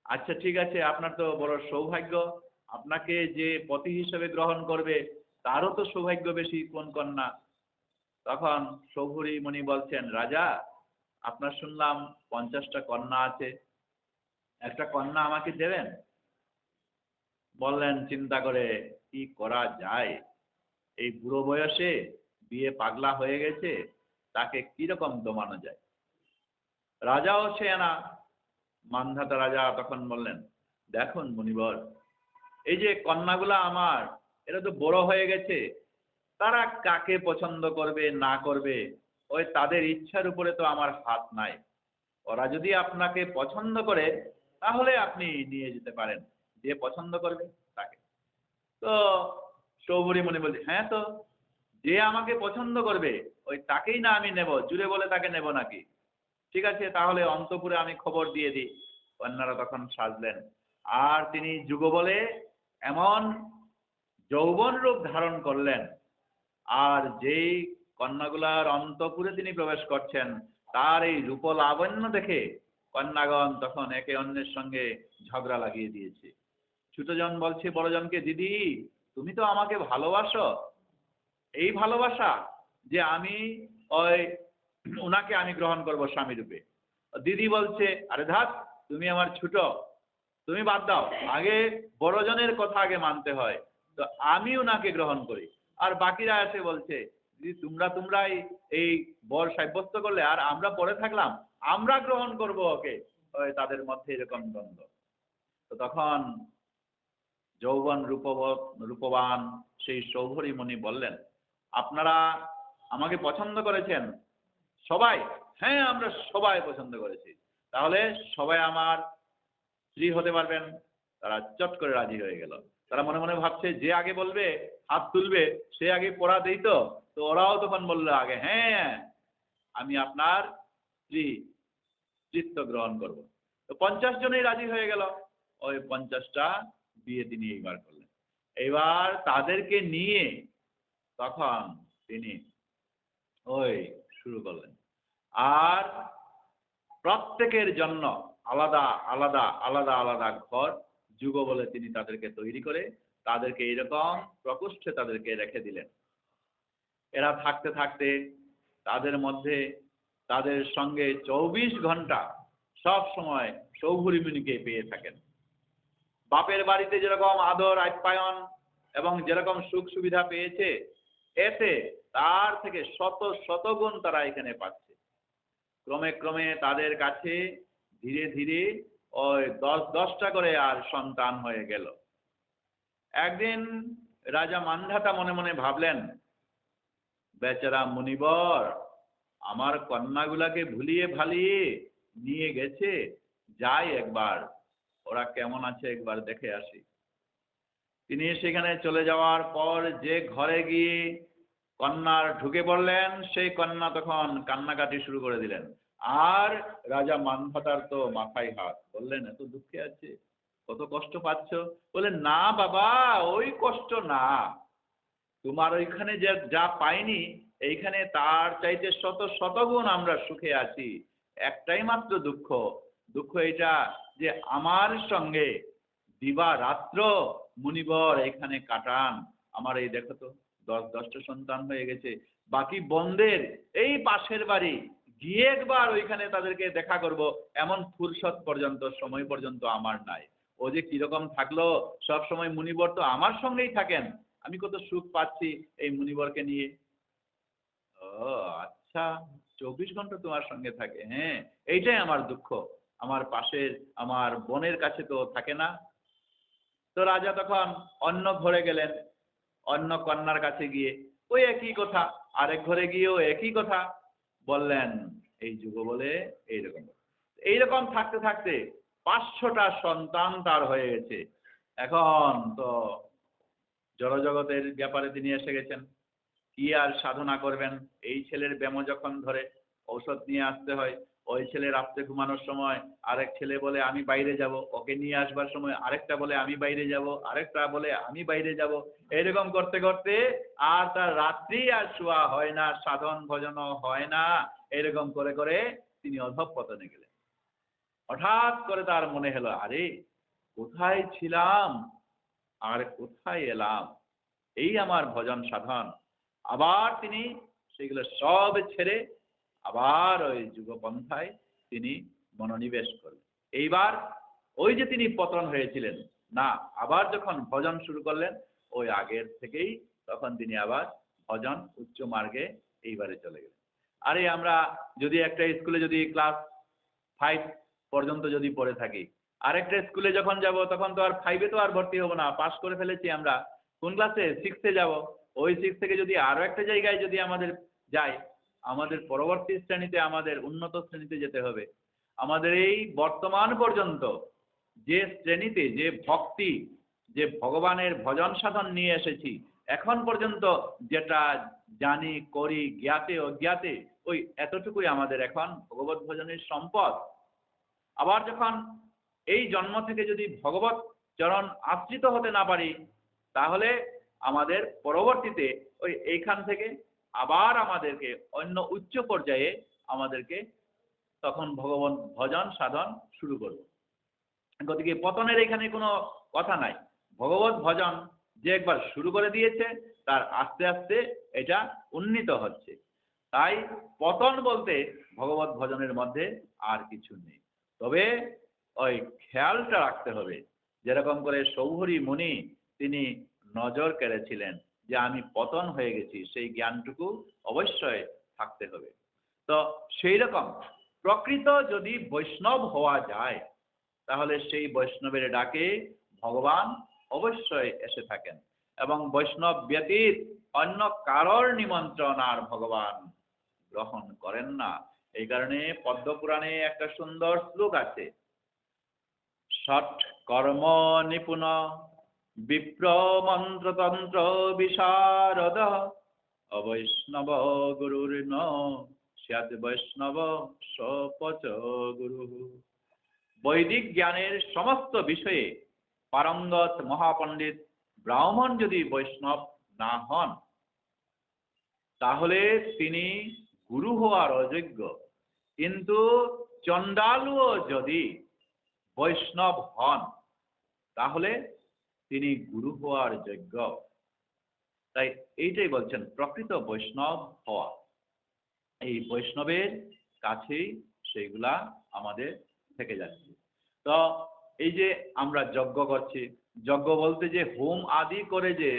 আচ্ছা ঠিক আছে, আপনার তো বড় সৌভাগ্য, আপনাকে যে পতি হিসেবে গ্রহণ করবে তারও তো সৌভাগ্য বেশি কোন কন্যা। তখন সৌভরী মুনি বলছেন, রাজা আপনার শুনলাম 50টা কন্যা আছে, একটা কন্যা আমাকে দেবেন? বললেন চিন্তা করে কি করা যায়, এই বুড়ো বয়সে বিয়ে পাগলা হয়ে গেছে, তাকে কিরকম দমানো যায়। রাজাও সে না। মান্ধাতা রাজা তখন বললেন, দেখুন মুনিবর, এই যে কন্যাগুলা আমার, এরা তো বড় হয়ে গেছে, তারা কাকে পছন্দ করবে না করবে ওই তাদের ইচ্ছার উপরে তো আমার হাত নাই। ওরা যদি আপনাকে পছন্দ করে তাহলে আপনি নিয়ে যেতে পারেন, যে পছন্দ করবে তাকে। তো সৌভরী মুনি বলছে, হ্যাঁ তো যে আমাকে পছন্দ করবে ওই তাকেই না আমি নেব, জুড়ে বলে তাকে নেব নাকি? ঠিক আছে, তাহলে অন্তপুরে আমি খবর দিয়ে দিই। কন্যারা তখন সাজলেন, আর তিনি যুগবলে এমন যৌবন রূপ ধারণ করলেন, আর যেই কন্যাগুলার অন্তপুরে তিনি প্রবেশ করছেন তার এই রূপ লাবণ্য দেখে কন্যাগণ তখন একে অন্যের সঙ্গে ঝগড়া লাগিয়ে দিয়েছে। ছোটজন বলছে বড়জনকে, দিদি তুমি তো আমাকে ভালোবাসো, এই ভালোবাসা যে আমি ওই ওনাকে আমি গ্রহণ করব স্বামী রূপে। দিদি বলছে, আরে ধাত, তুমি আমার ছোট, তুমি বাদ দাও, আগে বড়জনের কথা আগে মানতে হয়, তো আমি ওনাকে গ্রহণ করি। আর বাকিরা এসে বলছে, দিদি তোমরাই এই বর সাব্যস্ত করলে আর আমরা পরে থাকলাম, আমরা গ্রহণ করব ওকে। ওই তাদের মধ্যে এরকম দ্বন্দ্ব। তো তখন যৌবন রূপবান সেই সৌভরী মুনি বললেন, আপনারা আমাকে পছন্দ করেছেন সবাই? হ্যাঁ, আমরা সবাই পছন্দ করেছি। তাহলে সবাই আমার স্ত্রী হতে পারবেন? তারা চট করে রাজি হয়ে গেল। তারা মনে মনে ভাবছে যে আগে বলবে, হাত তুলবে, সে আগে পড়া দেই। তো তো ওরাও তখন বললো আগে, হ্যাঁ আমি আপনার স্ত্রীত্ব গ্রহণ করব। তো 50 জনেই রাজি হয়ে গেল। ওই 50টা বিয়ে তিনি এইবার করলেন। এইবার তাদেরকে নিয়ে তখন তিনি ওই শুরু করলেন। আর প্রত্যেকের জন্য আলাদা আলাদা আলাদা আলাদা ঘর যুগ বলে তিনি তাদেরকে তৈরি করে তাদেরকে এরকম প্রকোষ্ঠে তাদেরকে রেখে দিলেন। এরা থাকতে থাকতে তাদের মধ্যে তাদের সঙ্গে 24 ঘন্টা সব সময় সৌভরী মুনিকে পেয়ে থাকেন। বাপের বাড়িতে যেরকম আদর আপ্যায়ন এবং যেরকম সুখ সুবিধা পেয়েছে, এতে তার থেকে শত শত গুণ তারা এখানে পাচ্ছে। ক্রমে ক্রমে তাদের কাছে ধীরে ধীরে ওই 10-10টা করে আর সন্তান হয়ে গেল। একদিন রাজা মান্ধাতা মনে মনে ভাবলেন, বেচারা মুনিবর আমার কন্যাগুলাকে ভুলিয়ে ভালিয়ে নিয়ে গেছে, যাই একবার ওরা কেমন আছে একবার দেখে আসি। তিনি সেখানে চলে যাওয়ার পর যে ঘরে গিয়ে কন্যার ঢুকে পড়লেন, সেই কন্যা তখন কান্নাকাটি শুরু করে দিলেন। আর রাজা মান্ধাতার তো মাথায় হাত, বললেন এত দুঃখে আছে, কত কষ্ট পাচ্ছ? বললেন না বাবা, ওই কষ্ট না, তোমার ওইখানে যে যা পাইনি এইখানে তার চাইতে শত শতগুণ আমরা সুখে আছি। একটাই মাত্র দুঃখ, দুঃখ এটা যে আমার সঙ্গে দিবা রাত্র মুনিবর এখানে কাটান। আমার এই দেখো তো 10-10টা সন্তান হয়ে গেছে, বাকি বোনদের এই পাশের বাড়ি গিয়ে একবার ওইখানে তাদেরকে দেখা করব এমন ফুরসত পর্যন্ত সময় পর্যন্ত আমার নাই। ও যে কিরকম থাকলো, সব সময় মুনিবর তো আমার সঙ্গেই থাকেন, আমি কত সুখ পাচ্ছি এই মুনিবরকে নিয়ে। ও আচ্ছা, 24 ঘন্টা তোমার সঙ্গে থাকে, হ্যাঁ এইটাই আমার দুঃখ, আমার পাশের আমার বোনের কাছে তো থাকে না। তো রাজা তখন অন্য ঘরে গেলেন, অন্য কন্যার কাছে গিয়ে ওই একই কথা, আরেক ঘরে গিয়েও একই কথা বললেন। এই যুগ বলে এইরকম এইরকম থাকতে থাকতে 500টা সন্তান তার হয়ে গেছে। এখন তো জড়জগতের ব্যাপারে তিনি এসে গেছেন, কি আর সাধনা করবেন? এই ছেলের ব্যামো যখন ধরে ঔষধ নিয়ে আসতে হয়, ওই ছেলে রাত্রে ঘুমানোর সময় আরেক ছেলে বলে আমি বাইরে যাব, ওকে নিয়ে আসবার সময় আরেকটা বলে আমি বাইরে যাব, আরেকটা বলে আমি বাইরে যাব, এরকম করতে করতে আর তার রাত্রি আর শোয়া হয় না, সাধন ভজনও হয় না। এরকম করে করে তিনি অধঃপতনে গেলেন। হঠাৎ করে তার মনে হলো, আরে কোথায় ছিলাম আর কোথায় এলাম, এই আমার ভজন সাধন। আবার তিনি সেগুলো সব ছেড়ে আবার ওই যুগপন্থায় তিনি মনোনিবেশ করলেন। এইবার ওই যে তিনি পতন হয়েছিলেন না, আবার যখন ভজন শুরু করলেন ওই আগের থেকেই তখন তিনি আবার ভজন উচ্চ মার্গে এইবারে চলে গেলেন। আরে আমরা যদি একটা স্কুলে যদি ক্লাস 5 পর্যন্ত যদি পড়ে থাকি, আরেকটা স্কুলে যখন যাব তখন তো আর 5-এ তো আর ভর্তি হব না, পাস করে ফেলেছি আমরা, কোন ক্লাসে 6-এ যাব। ওই 6 থেকে যদি আরো একটা জায়গায় যদি আমাদের যাই, আমাদের পরবর্তী শ্রেণীতে আমাদের উন্নত শ্রেণীতে যেতে হবে। আমাদের এই বর্তমান পর্যন্ত যে শ্রেণীতে যে ভক্তি, যে ভগবানের ভজন সাধন নিয়ে এসেছি, এখন পর্যন্ত যেটা জানি করি জ্ঞাতে অজ্ঞাতে, ওই এতটুকুই আমাদের এখন ভগবত ভজনের সম্পদ। আবার যখন এই জন্ম থেকে যদি ভগবত চরণ আশ্রিত হতে না পারি, তাহলে আমাদের পরবর্তীতে ওই এইখান থেকে আবার আমাদেরকে অন্য উচ্চ পর্যায়ে আমাদেরকে তখন ভগবান ভজন সাধন শুরু করব। গতিকে পতনের এখানে কোনো কথা নাই, ভগবত ভজন যে একবার শুরু করে দিয়েছে তার আস্তে আস্তে এটা উন্নীত হচ্ছে। তাই পতন বলতে ভগবত ভজনের মধ্যে আর কিছু নেই। তবে ওই খেয়ালটা রাখতে হবে, যেরকম করে সৌভরী মুনি তিনি নজর কেড়েছিলেন যে আমি পতন হয়ে গেছি, সেই জ্ঞানটুকু অবশ্যই থাকতে হবে। তো সেই রকম প্রকৃত যদি বৈষ্ণব হওয়া যায়, তাহলে সেই বৈষ্ণবের ডাকে ভগবান অবশ্যই এসে থাকেন, এবং বৈষ্ণব ব্যতীত অন্য কারোর নিমন্ত্রণ আর ভগবান গ্রহণ করেন না। এই কারণে পদ্মপুরাণে একটা সুন্দর শ্লোক আছে, ষট কর্ম নিপুণ বিপ্র মন্ত্রতন্ত্র বিশারদ অবৈষ্ণব গুরুর ন স্যাৎ বৈষ্ণব সপচ গুরু। বৈদিক জ্ঞানের সমস্ত বিষয়ে পারঙ্গত মহাপণ্ডিত ব্রাহ্মণ যদি বৈষ্ণব না হন, তাহলে তিনি গুরু হওয়ার অযোগ্য। কিন্তু চণ্ডালুও যদি বৈষ্ণব হন, তাহলে তিনি গুরু হওয়ার যোগ্য। তাই এইটাই বলছেন প্রকৃত বৈষ্ণব হওয়া। এই বৈষ্ণবের কাছেই সেইগুলা আমাদের থেকে যাচ্ছে। তো এই যে আমরা যজ্ঞ করছি, যজ্ঞ বলতে যে হোম আদি করে যে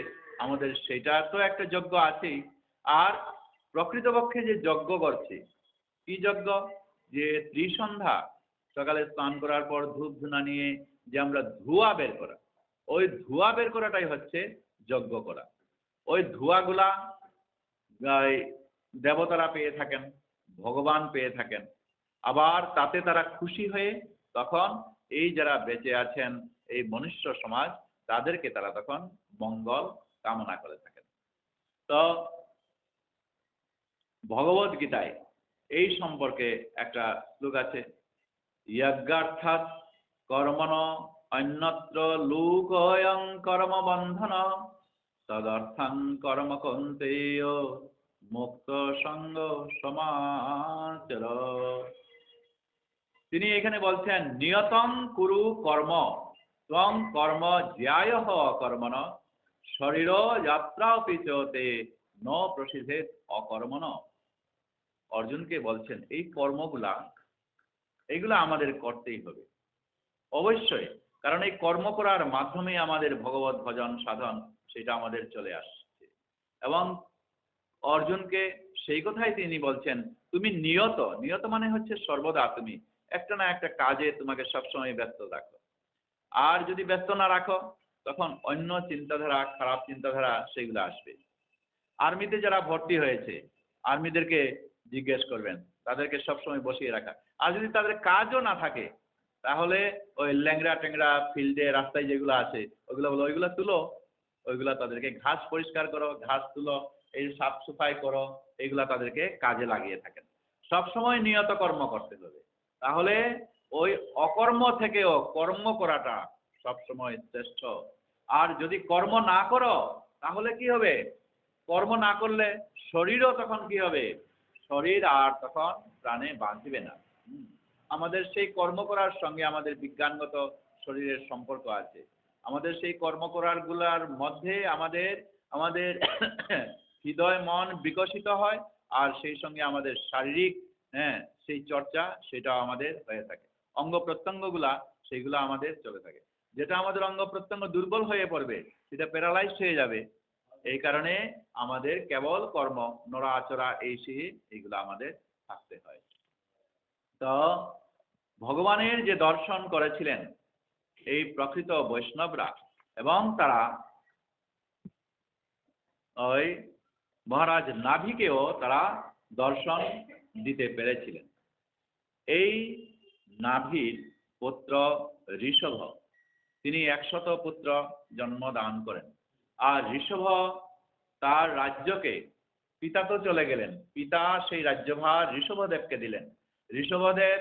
আমাদের সেটা তো একটা যজ্ঞ আছেই। আর প্রকৃতপক্ষে যে যজ্ঞ করছি, কি যজ্ঞ? যে ত্রিসন্ধ্যা সকালে স্নান করার পর ধূপ ধুনা নিয়ে যে আমরা ধোঁয়া বের করা, ওই ধোঁয়া বের করাটাই হচ্ছে যজ্ঞ করা। ওই ধোঁয়াগুলা এই দেবতারা পেয়ে থাকেন, ভগবান পেয়ে থাকেন। আবার তাতে তারা খুশি হয়ে তখন এই যারা বেঁচে আছেন এই মনুষ্য সমাজ, তাদেরকে তারা তখন মঙ্গল কামনা করে থাকেন। তো ভগবদ গীতায় এই সম্পর্কে একটা শ্লোক আছে, যজ্ঞার্থাৎ কর্মণ অন্যত্র লোকয়ং কর্ম বন্ধন তদর্থং কর্ম কৌন্তেয় মুক্ত সঙ্গ সমাচর। তিনি এখানে বলছেন নিয়তং কুরু কর্ম ত্বং কর্ম জ্যায়ঃ কর্মণ শরীর যাত্রা পিছতে ন প্রসিদ্ধেত অকর্মণ। অর্জুনকে বলছেন এই কর্মগুলা এইগুলা আমাদের করতেই হবে অবশ্যই, কারণ এই কর্ম করার মাধ্যমে আমাদের ভগবত ভজন সাধন সেটা আমাদের চলে আসছে। এবং অর্জুনকে সেই কথাই তিনি বলছেন তুমি নিয়ত, নিয়ত মানে হচ্ছে সর্বদা তুমি একটা না একটা কাজে তোমাকে সবসময় ব্যস্ত রাখো। আর যদি ব্যস্ত না রাখো তখন অন্য চিন্তাধারা, খারাপ চিন্তাধারা সেগুলো আসবে। আর্মিতে যারা ভর্তি হয়েছে আর্মিদেরকে জিজ্ঞেস করবেন, তাদেরকে সবসময় বসিয়ে রাখা। আর যদি তাদের কাজও না থাকে তাহলে ওই ল্যাংড়া ট্যাংরা ফিল্ডে রাস্তায় যেগুলো আছে ওইগুলো বলো ওইগুলো তুলো, ওইগুলা তাদেরকে ঘাস পরিষ্কার করো, ঘাস তুলো, এই সাফ সাফাই করো, এইগুলা তাদেরকে কাজে লাগিয়ে থাকেন। সবসময় নিয়ত কর্ম করতে হবে, তাহলে ওই অকর্ম থেকেও কর্ম করাটা সবসময় শ্রেষ্ঠ। আর যদি কর্ম না করো তাহলে কি হবে? কর্ম না করলে শরীরও তখন কি হবে? শরীর আর তখন প্রাণে বাঁচবে না। আমাদের সেই কর্ম করার সঙ্গে আমাদের বিজ্ঞানগত শরীরের সম্পর্ক আছে। আমাদের সেই কর্ম করার গুলার মধ্যে আমাদের আমাদের হৃদয় মন বিকশিত হয়, আর সেই সঙ্গে আমাদের শারীরিক সেই চর্চা সেটাও আমাদের হয়ে থাকে। অঙ্গ প্রত্যঙ্গগুলা সেইগুলা আমাদের চলে থাকে। যেটা আমাদের অঙ্গ প্রত্যঙ্গ দুর্বল হয়ে পড়বে সেটা প্যারালাইজ হয়ে যাবে। এই কারণে আমাদের কেবল কর্ম নড়াচড়া এই সেই এইগুলো আমাদের থাকতে হয়। তো ভগবানের যে দর্শন করেছিলেন এই প্রকৃত বৈষ্ণবরা, এবং তারা ওই মহারাজ নাভিকেও তারা দর্শন দিতে পেরেছিলেন। এই নাভির পুত্র ঋষভ, তিনি 100 পুত্র জন্মদান করেন। আর ঋষভ তার রাজ্যকে, পিতা তো চলে গেলেন, পিতা সেই রাজ্যভার ঋষভদেবকে দিলেন। ঋষভদেব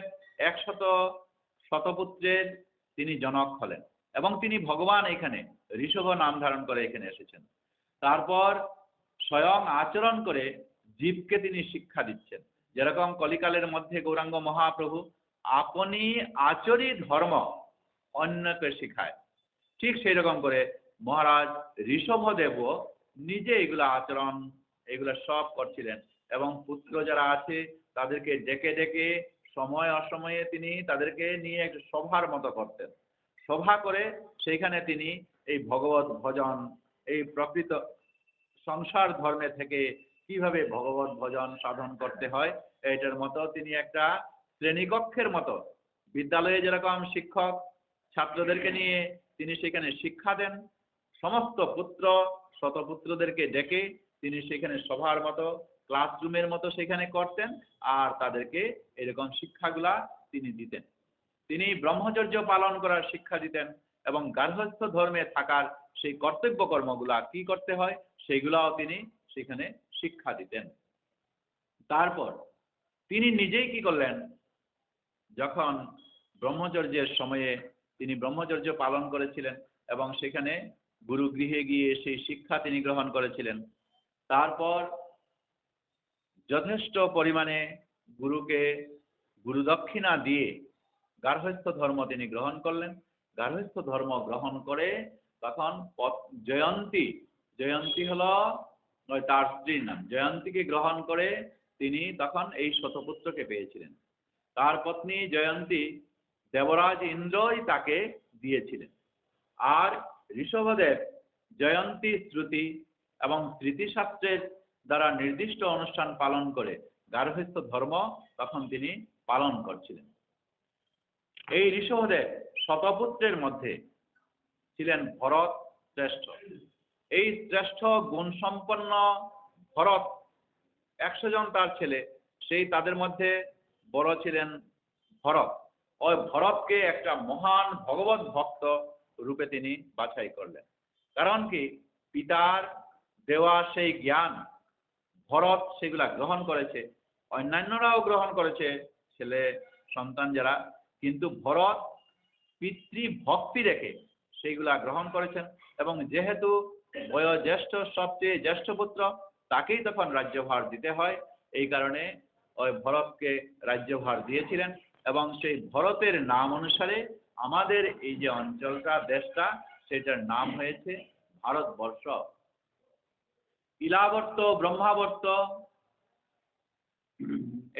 100 শতপুত্রের তিনি জনক হলেন, এবং তিনি ভগবান এখানে ঋষভ নাম ধারণ করে এখানে এসেছেন। তারপর স্বয়ং আচরণ করে জীবকে তিনি শিক্ষা দিচ্ছেন। যেরকম কলিকালের মধ্যে গৌরাঙ্গ মহাপ্রভু আপনি আচরি ধর্ম অন্যকে শিখায়, ঠিক সেই রকম করে মহারাজ ঋষভদেবও নিজে এগুলা আচরণ এগুলা সব করছিলেন। এবং পুত্র যারা আছে তাদেরকে ডেকে ডেকে সময় অসময়ে তিনি তাদেরকে নিয়ে একটু সভার মতো করতেন। সভা করে সেইখানে তিনি এই ভগবত ভজন, এই প্রকৃত সংসার ধর্মে থেকে কিভাবে ভগবত ভজন সাধন করতে হয় এটার মতো তিনি একটা শ্রেণীকক্ষের মতো, বিদ্যালয়ে যেরকম শিক্ষক ছাত্রদেরকে নিয়ে তিনি সেখানে শিক্ষা দেন, সমস্ত পুত্র শতপুত্রদেরকে ডেকে তিনি সেখানে সভার মতো ক্লাসরুমের মতো সেখানে করতেন, আর তাদেরকে এরকম শিক্ষাগুলা তিনি দিতেন। তিনি ব্রহ্মচর্য পালন করার শিক্ষা দিতেন, এবং গার্হস্থ্য ধর্মে থাকার সেই কর্তব্য কর্মগুলা কি করতে হয় সেগুলাও তিনি সেখানে শিক্ষা দিতেন। তারপর তিনি নিজেই কি করলেন, যখন ব্রহ্মচর্যের সময়ে তিনি ব্রহ্মচর্য পালন করেছিলেন এবং সেখানে গুরুগৃহে গিয়ে সেই শিক্ষা তিনি গ্রহণ করেছিলেন। তারপর যথেষ্ট পরিমাণে গুরুকে গুরুদক্ষিণা দিয়ে গার্হস্থ্য ধর্ম তিনি গ্রহণ করলেন। গার্হস্থ্য ধর্ম গ্রহণ করে তখন জয়ন্তী, জয়ন্তী হলো তার স্ত্রীর নাম, জয়ন্তীকে গ্রহণ করে তিনি তখন এই শতপুত্রকে পেয়েছিলেন। তার পত্নী জয়ন্তী দেবরাজ ইন্দ্রই তাকে দিয়েছিলেন। আর ঋষভদেব জয়ন্তী শ্রুতি এবং স্মৃতিশাস্ত্রের দ্বারা নির্দিষ্ট অনুষ্ঠান পালন করে গার্হস্থ্য ধর্ম তখন তিনি পালন করছিলেন। এই ঋষভদেব শতপুত্রের মধ্যে ছিলেন ভরত শ্রেষ্ঠ। এই শ্রেষ্ঠ গুণসম্পন্ন ভরত, 100 জন তার ছেলে, সেই তাদের মধ্যে বড় ছিলেন ভরত। ওই ভরতকে একটা মহান ভগবত ভক্ত রূপে তিনি বাছাই করলেন। কারণ কি, পিতার দেওয়া সেই জ্ঞান ভরত সেগুলা গ্রহণ করেছে, অন্যান্যরাও গ্রহণ করেছে ছেলে সন্তান যারা, কিন্তু ভরত পিতৃভক্তি রেখে সেইগুলা গ্রহণ করেছেন। এবং যেহেতু বয়োজ্যেষ্ঠ, সবচেয়ে জ্যেষ্ঠ পুত্র, তাকেই তখন রাজ্যভার দিতে হয়, এই কারণে ওই ভরতকে রাজ্যভার দিয়েছিলেন। এবং সেই ভরতের নাম অনুসারে আমাদের এই যে অঞ্চলটা, দেশটা, সেটার নাম হয়েছে ভারতবর্ষ। ইলাবর্ত, ব্রহ্মাবর্ত,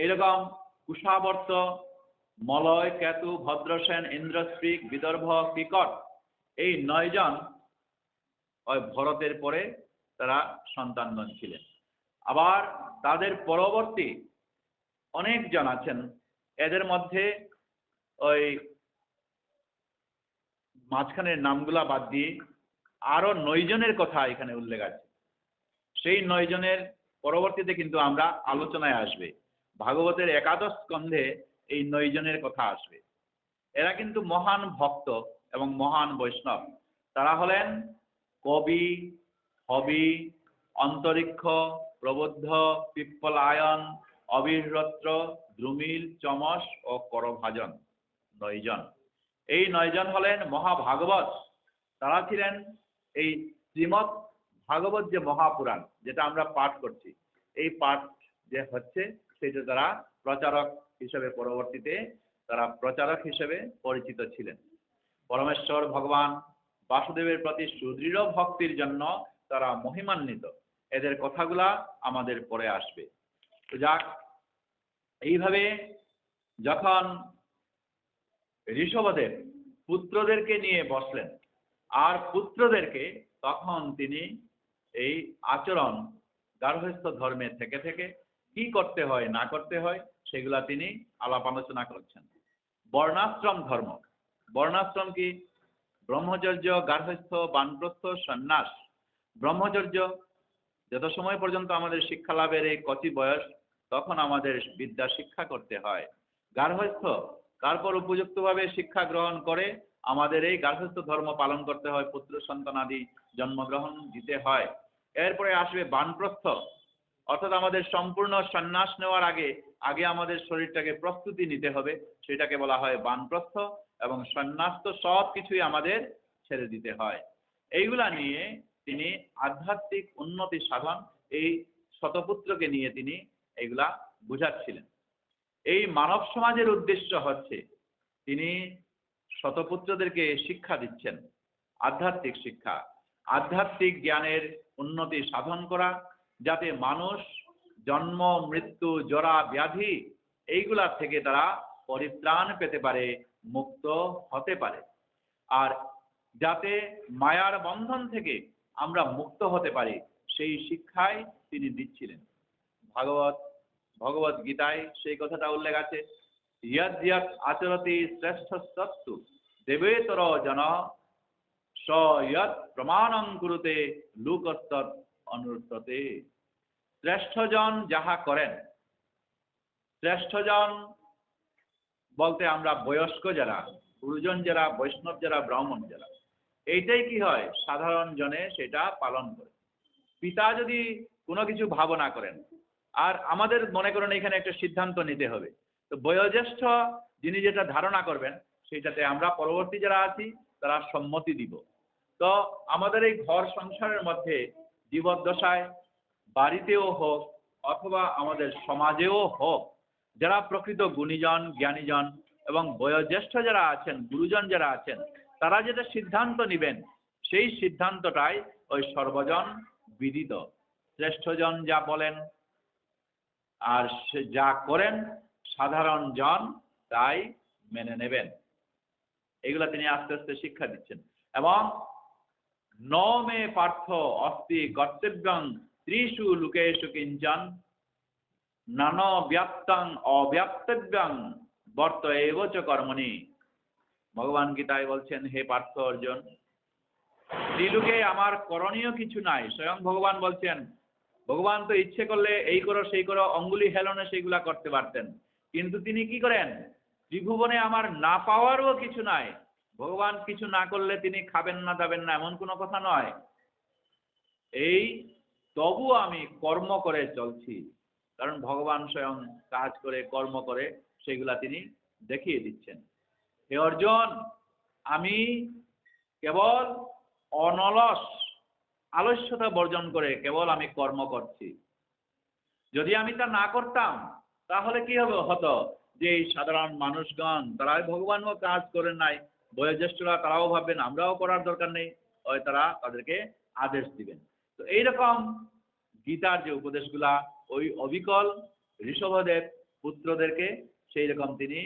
এইরকম কুশাবর্ত, মলয়, কেতু, ভদ্রসেন, ইন্দ্রস্পৃক, বিদর্ভ, কিকট, এই 9 জন ওই ভরতের পরে তারা সন্তানগণ ছিলেন। আবার তাদের পরবর্তী অনেকজন আছেন, এদের মধ্যে ওই মাঝখানের নামগুলা বাদ দিয়ে আরো 9 জনের কথা এখানে উল্লেখ আছে। সেই 9 জনের পরবর্তীতে কিন্তু আমরা আলোচনায় আসবে, ভাগবতের একাদশ স্কন্ধে এই 9 জনের কথা আসবে। এরা কিন্তু মহান ভক্ত এবং মহান বৈষ্ণব। তারা হলেন কবি, হবি, অন্তরিক্ষ, প্রবুদ্ধ, পিপ্পলায়ন, অবিরত্র, দ্রুমিল, চমস ও করভাজন। 9 জন। এই 9 জন হলেন মহাভাগবত। তারা ছিলেন এই শ্রীমৎ ভাগবত যে মহাপুরাণ, যেটা আমরা পাঠ করছি, এই পাঠ যে হচ্ছে সেটা তারা প্রচারক হিসেবে, পরবর্তীতে তারা প্রচারক হিসেবে পরিচিত ছিলেন। পরমেশ্বর ভগবান বাসুদেবের প্রতি সুদৃঢ় ভক্তির জন্য তারা মহিমান্বিত। এদের কথাগুলা আমাদের পরে আসবে। তো যাক, এইভাবে যখন ঋষভদেব পুত্রদেরকে নিয়ে বসলেন, আর পুত্রদেরকে তখন তিনি এই আচরণ, গার্হস্থ্য ধর্মে থেকে থেকে কি করতে হয় না করতে হয় সেগুলা তিনি আলাপ আলোচনা করছেন। বর্ণাশ্রম ধর্ম, বর্ণাশ্রম কি? ব্রহ্মচর্য, গার্হস্থ্য, বানপ্রস্থ, সন্ন্যাস। ব্রহ্মচর্য, যত সময় পর্যন্ত আমাদের শিক্ষা লাভের এই কচি বয়স, তখন আমাদের বিদ্যা শিক্ষা করতে হয়। গার্হস্থ্য, তারপর উপযুক্তভাবে শিক্ষা গ্রহণ করে আমাদের এই গার্হস্থ্য ধর্ম পালন করতে হয়, পুত্র সন্তান আদি জন্মগ্রহণ দিতে হয়। এরপরে আসবে বানপ্রস্থ, অর্থাৎ আমাদের সম্পূর্ণ সন্ন্যাস নেওয়ার আগে আগে আমাদের শরীরটাকে প্রস্তুতি নিতে হবে, সেটাকে বলা হয় বানপ্রস্থ। এবং সন্ন্যাস তো সব কিছুই আমাদের ছেড়ে দিতে হয়। এইগুলা নিয়ে তিনি আধ্যাত্মিক উন্নতি সাধন, এই শতপুত্রকে নিয়ে তিনি এইগুলা বুঝাচ্ছিলেন। এই মানব সমাজের উদ্দেশ্য হচ্ছে তিনি শতপুত্রদেরকে শিক্ষা দিচ্ছেন, আধ্যাত্মিক শিক্ষা, আধ্যাত্মিক জ্ঞানের উন্নতি সাধন করা, যাতে মানুষ জন্ম, মৃত্যু, জরা, ব্যাধি এইগুলা থেকে তারা পরিত্রাণ পেতে পারে, মুক্ত হতে পারে। আর যাতে মায়ার বন্ধন থেকে আমরা মুক্ত হতে পারি, সেই শিক্ষাই তিনি দিচ্ছিলেন। ভগবত গীতায় সেই কথাটা উল্লেখ আছে, ইয়াদ ইয়াদ আচরতি শ্রেষ্ঠ সত্তু দেবেতর জন স ইয়াদ প্রমাণং কুরুতে লুকস্তৎ অনুর্ততে। শ্রেষ্ঠজন যাহা করেন, শ্রেষ্ঠজন বলতে আমরা বয়স্ক যারা, গুরুজন যারা, বৈষ্ণব যারা, ব্রাহ্মণ যারা, এইটাই কি হয়, সাধারণ জনে সেটা পালন করে। পিতা যদি কোনো কিছু ভাবনা করেন, আর আমাদের মনে করেন এখানে একটা সিদ্ধান্ত নিতে হবে, তো বয়োজ্যেষ্ঠ যিনি যেটা ধারণা করবেন সেটাতে আমরা পরবর্তী যারা আছি তারা সম্মতি দিব। তো আমাদের এই ঘর সংসারের মধ্যে জীবদ্দশায়, বাড়িতেও হোক অথবা আমাদের সমাজেও হোক, যারা প্রকৃত গুণীজন, জ্ঞানীজন এবং বয়োজ্যেষ্ঠ যারা আছেন, গুরুজন যারা আছেন, তারা যেটা সিদ্ধান্ত নেবেন সেই সিদ্ধান্তটাই ওই সর্বজন বিদিত। শ্রেষ্ঠজন যা বলেন আর সে যা করেন সাধারণ জন তাই মেনে নেবেন। এগুলা তিনি আস্তে আস্তে শিক্ষা দিচ্ছেন। এবং ন মে পার্থ অস্তি কর্তব্যং ত্রিষু লোকেষু কিঞ্চন নান ব্যাপ্তং অব্যাপ্তব্যং বর্ত এব চ কর্মণি। ভগবান গীতায় বলছেন, হে পার্থ অর্জুন, ত্রিলোকে আমার করণীয় কিছু নাই। স্বয়ং ভগবান বলছেন, ভগবান তো ইচ্ছে করলে এই করো সেই করো অঙ্গুলি হেলনে সেইগুলা করতে পারতেন, কিন্তু তিনি কি করেন, ত্রিভুবনে আমার না পাওয়ারও কিছু নাই। ভগবান কিছু না করলে তিনি খাবেন না যাবেন না এমন কোনো কথা নয়। এই তবু আমি কর্ম করে চলছি, কারণ ভগবান স্বয়ং কাজ করে কর্ম করে সেগুলা তিনি দেখিয়ে দিচ্ছেন। হে অর্জুন, আমি কেবল অনলস আলস্যতা বর্জন করে কেবল আমি কর্ম করছি। যদি আমি তা না করতাম তাহলে কি হতো, যে এই সাধারণ মানুষগণ তারা ভগবানও কাজ করেন নাই, বয়োজ্যেষ্ঠরা তারাও ভাববেন আমরাও করার দরকার নেই, ওই তারা তাদেরকে আদেশ দিবেন। তো এইরকম গীতার যে উপদেশগুলা ওই অবিকল ঋষভদেব পুত্রদেরকে সেই রকম তিনি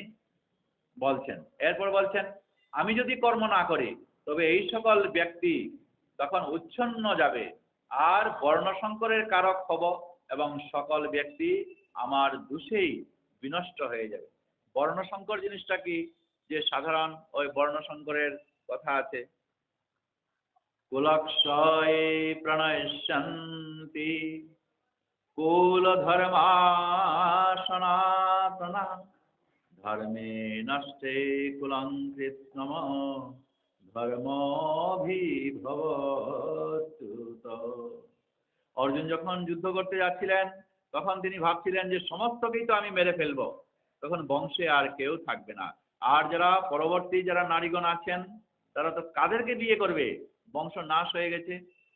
বলছেন। এরপর বলছেন, আমি যদি কর্ম না করি তবে এই সকল ব্যক্তি তখন উচ্ছন্ন যাবে আর বর্ণসংকরের কারক হব এবং সকল ব্যক্তি আমার দোষেই বিনষ্ট হয়ে যাবে। বর্ণসংকর জিনিসটা কি, যে সাধারণ ওই বর্ণসংকরের কথা আছে, কুলক্ষয়ে প্রণশ্যন্তি কুল ধর্মা সনাতনা ধর্মে নষ্টে কুলং কৃষ্ণম ধর্মভিভবচ্যুত। অর্জুন যখন যুদ্ধ করতে যাচ্ছিলেন তখন তিনি ভাবছিলেন যে সমস্তকেই তো আমি মেরে ফেলবো, তখন বংশে আর কেউ থাকবে না। আর যারা পরবর্তী যারা নারীগণ আছেন তারা তো কাদেরকে বিয়ে করবে, বংশ নাশ হয়ে গেছে,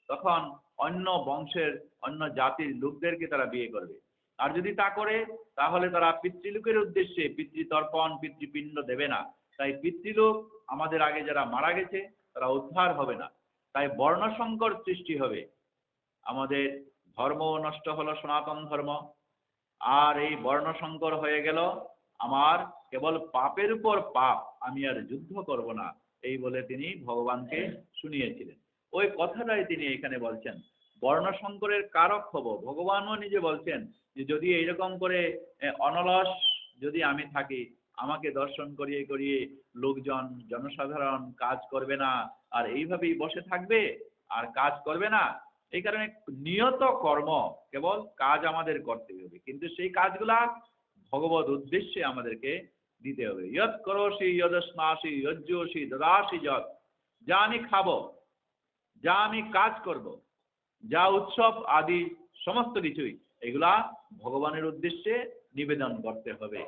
তখন অন্য বংশের অন্য জাতির লোকদেরকে তারা বিয়ে করবে। আর যদি তা করে তাহলে তারা পিতৃলোকের উদ্দেশ্যে পিতৃতর্পণ পিতৃপিণ্ড দেবে না। তাই পিতৃলোক আমাদের আগে যারা মারা গেছে তারা উদ্ধার হবে না, তাই বর্ণসংকর সৃষ্টি হবে। আমাদের ধর্ম নষ্ট হলো, সনাতন ধর্ম, আর এই বর্ণসংকর হয়ে গেল, আমার কেবল পাপের উপর পাপ, আমি আর যুদ্ধ করব না, এই বলে তিনি ভগবানকে শুনিয়েছিলেন। ওই কথাটাই তিনি এখানে বলছেন, বর্ণসংকরের কারক হব। ভগবানও নিজে বলছেন যে যদি এইরকম করে অনলস যদি আমি থাকি, আমাকে দর্শন করিয়ে করিয়ে লোকজন জনসাধারণ কাজ করবে না আর এইভাবেই বসে থাকবে আর কাজ করবে না, এই কারণে নিয়ত কর্ম, কেবল কাজ আমাদের করতে হবে, কিন্তু সেই কাজগুলা ভগবত উদ্দেশ্যে আমাদেরকে দিতে হবে। ইয়ৎ করোসি ইয়দস্নাসি যজ্জোসি দদাসি যৎ, যা আমি খাবো, যা আমি কাজ করব, যা উৎসব আদি সমস্ত কিছুই এগুলা ভগবানের উদ্দেশ্যে নিবেদন করতে হবে।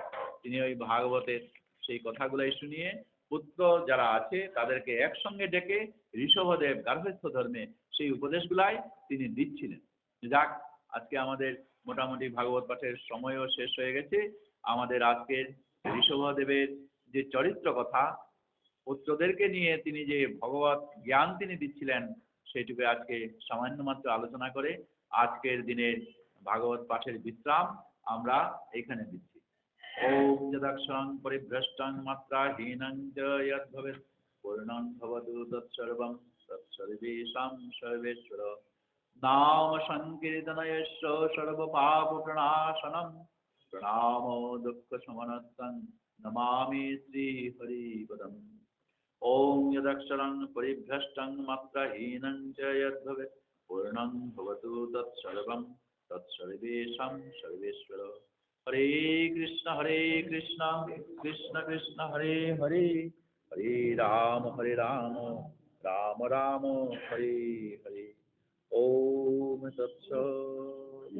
তিনি ওই ভাগবতের সেই কথাগুলাই শুনিয়ে পুত্র যারা আছে তাদেরকে একসঙ্গে ডেকে ঋষভদেব গার্হস্থ্য ধর্মে সেই উপদেশগুলাই তিনি দিচ্ছিলেন। যাক, আজকে আমাদের মোটামুটি ভাগবত পাঠের সময়ও শেষ হয়ে গেছে। আমাদের আজকের ঋষভদেবের যে চরিত্র কথা, পুত্রদেরকে নিয়ে তিনি যে ভগবত জ্ঞান তিনি দিচ্ছিলেন, সেইটুকু আজকে সামান্য মাত্র আলোচনা করে আজকের দিনের ভাগবত পাঠের বিশ্রাম আমরা এখানে দিচ্ছি। ওম যদাক্ষরং পরিভ্রষ্টং মাত্রাহীনং চ যদ্ভবেৎ পূর্ণং ভবতু তৎসর্বং তৎসর্বেষাং সর্বেশ্বর নাম সংকীর্তনয়স্য সর্বপাপপ্রণাশনং প্রণামো দুঃখশমনস্तं নমামি শ্রীহরিপদম। ওম যদাক্ষরং পরিভ্রষ্টং মাত্রাহীনং চ যদ্ভবেৎ পূর্ণং ভবতু তৎসর্বং তৎসর্বেষাং সর্বেশ্বর। হরে কৃষ্ণ কৃষ্ণ কৃষ্ণ হরে হরে, হরে রাম রাম রাম হরে হরে। ওম তৎসৎ।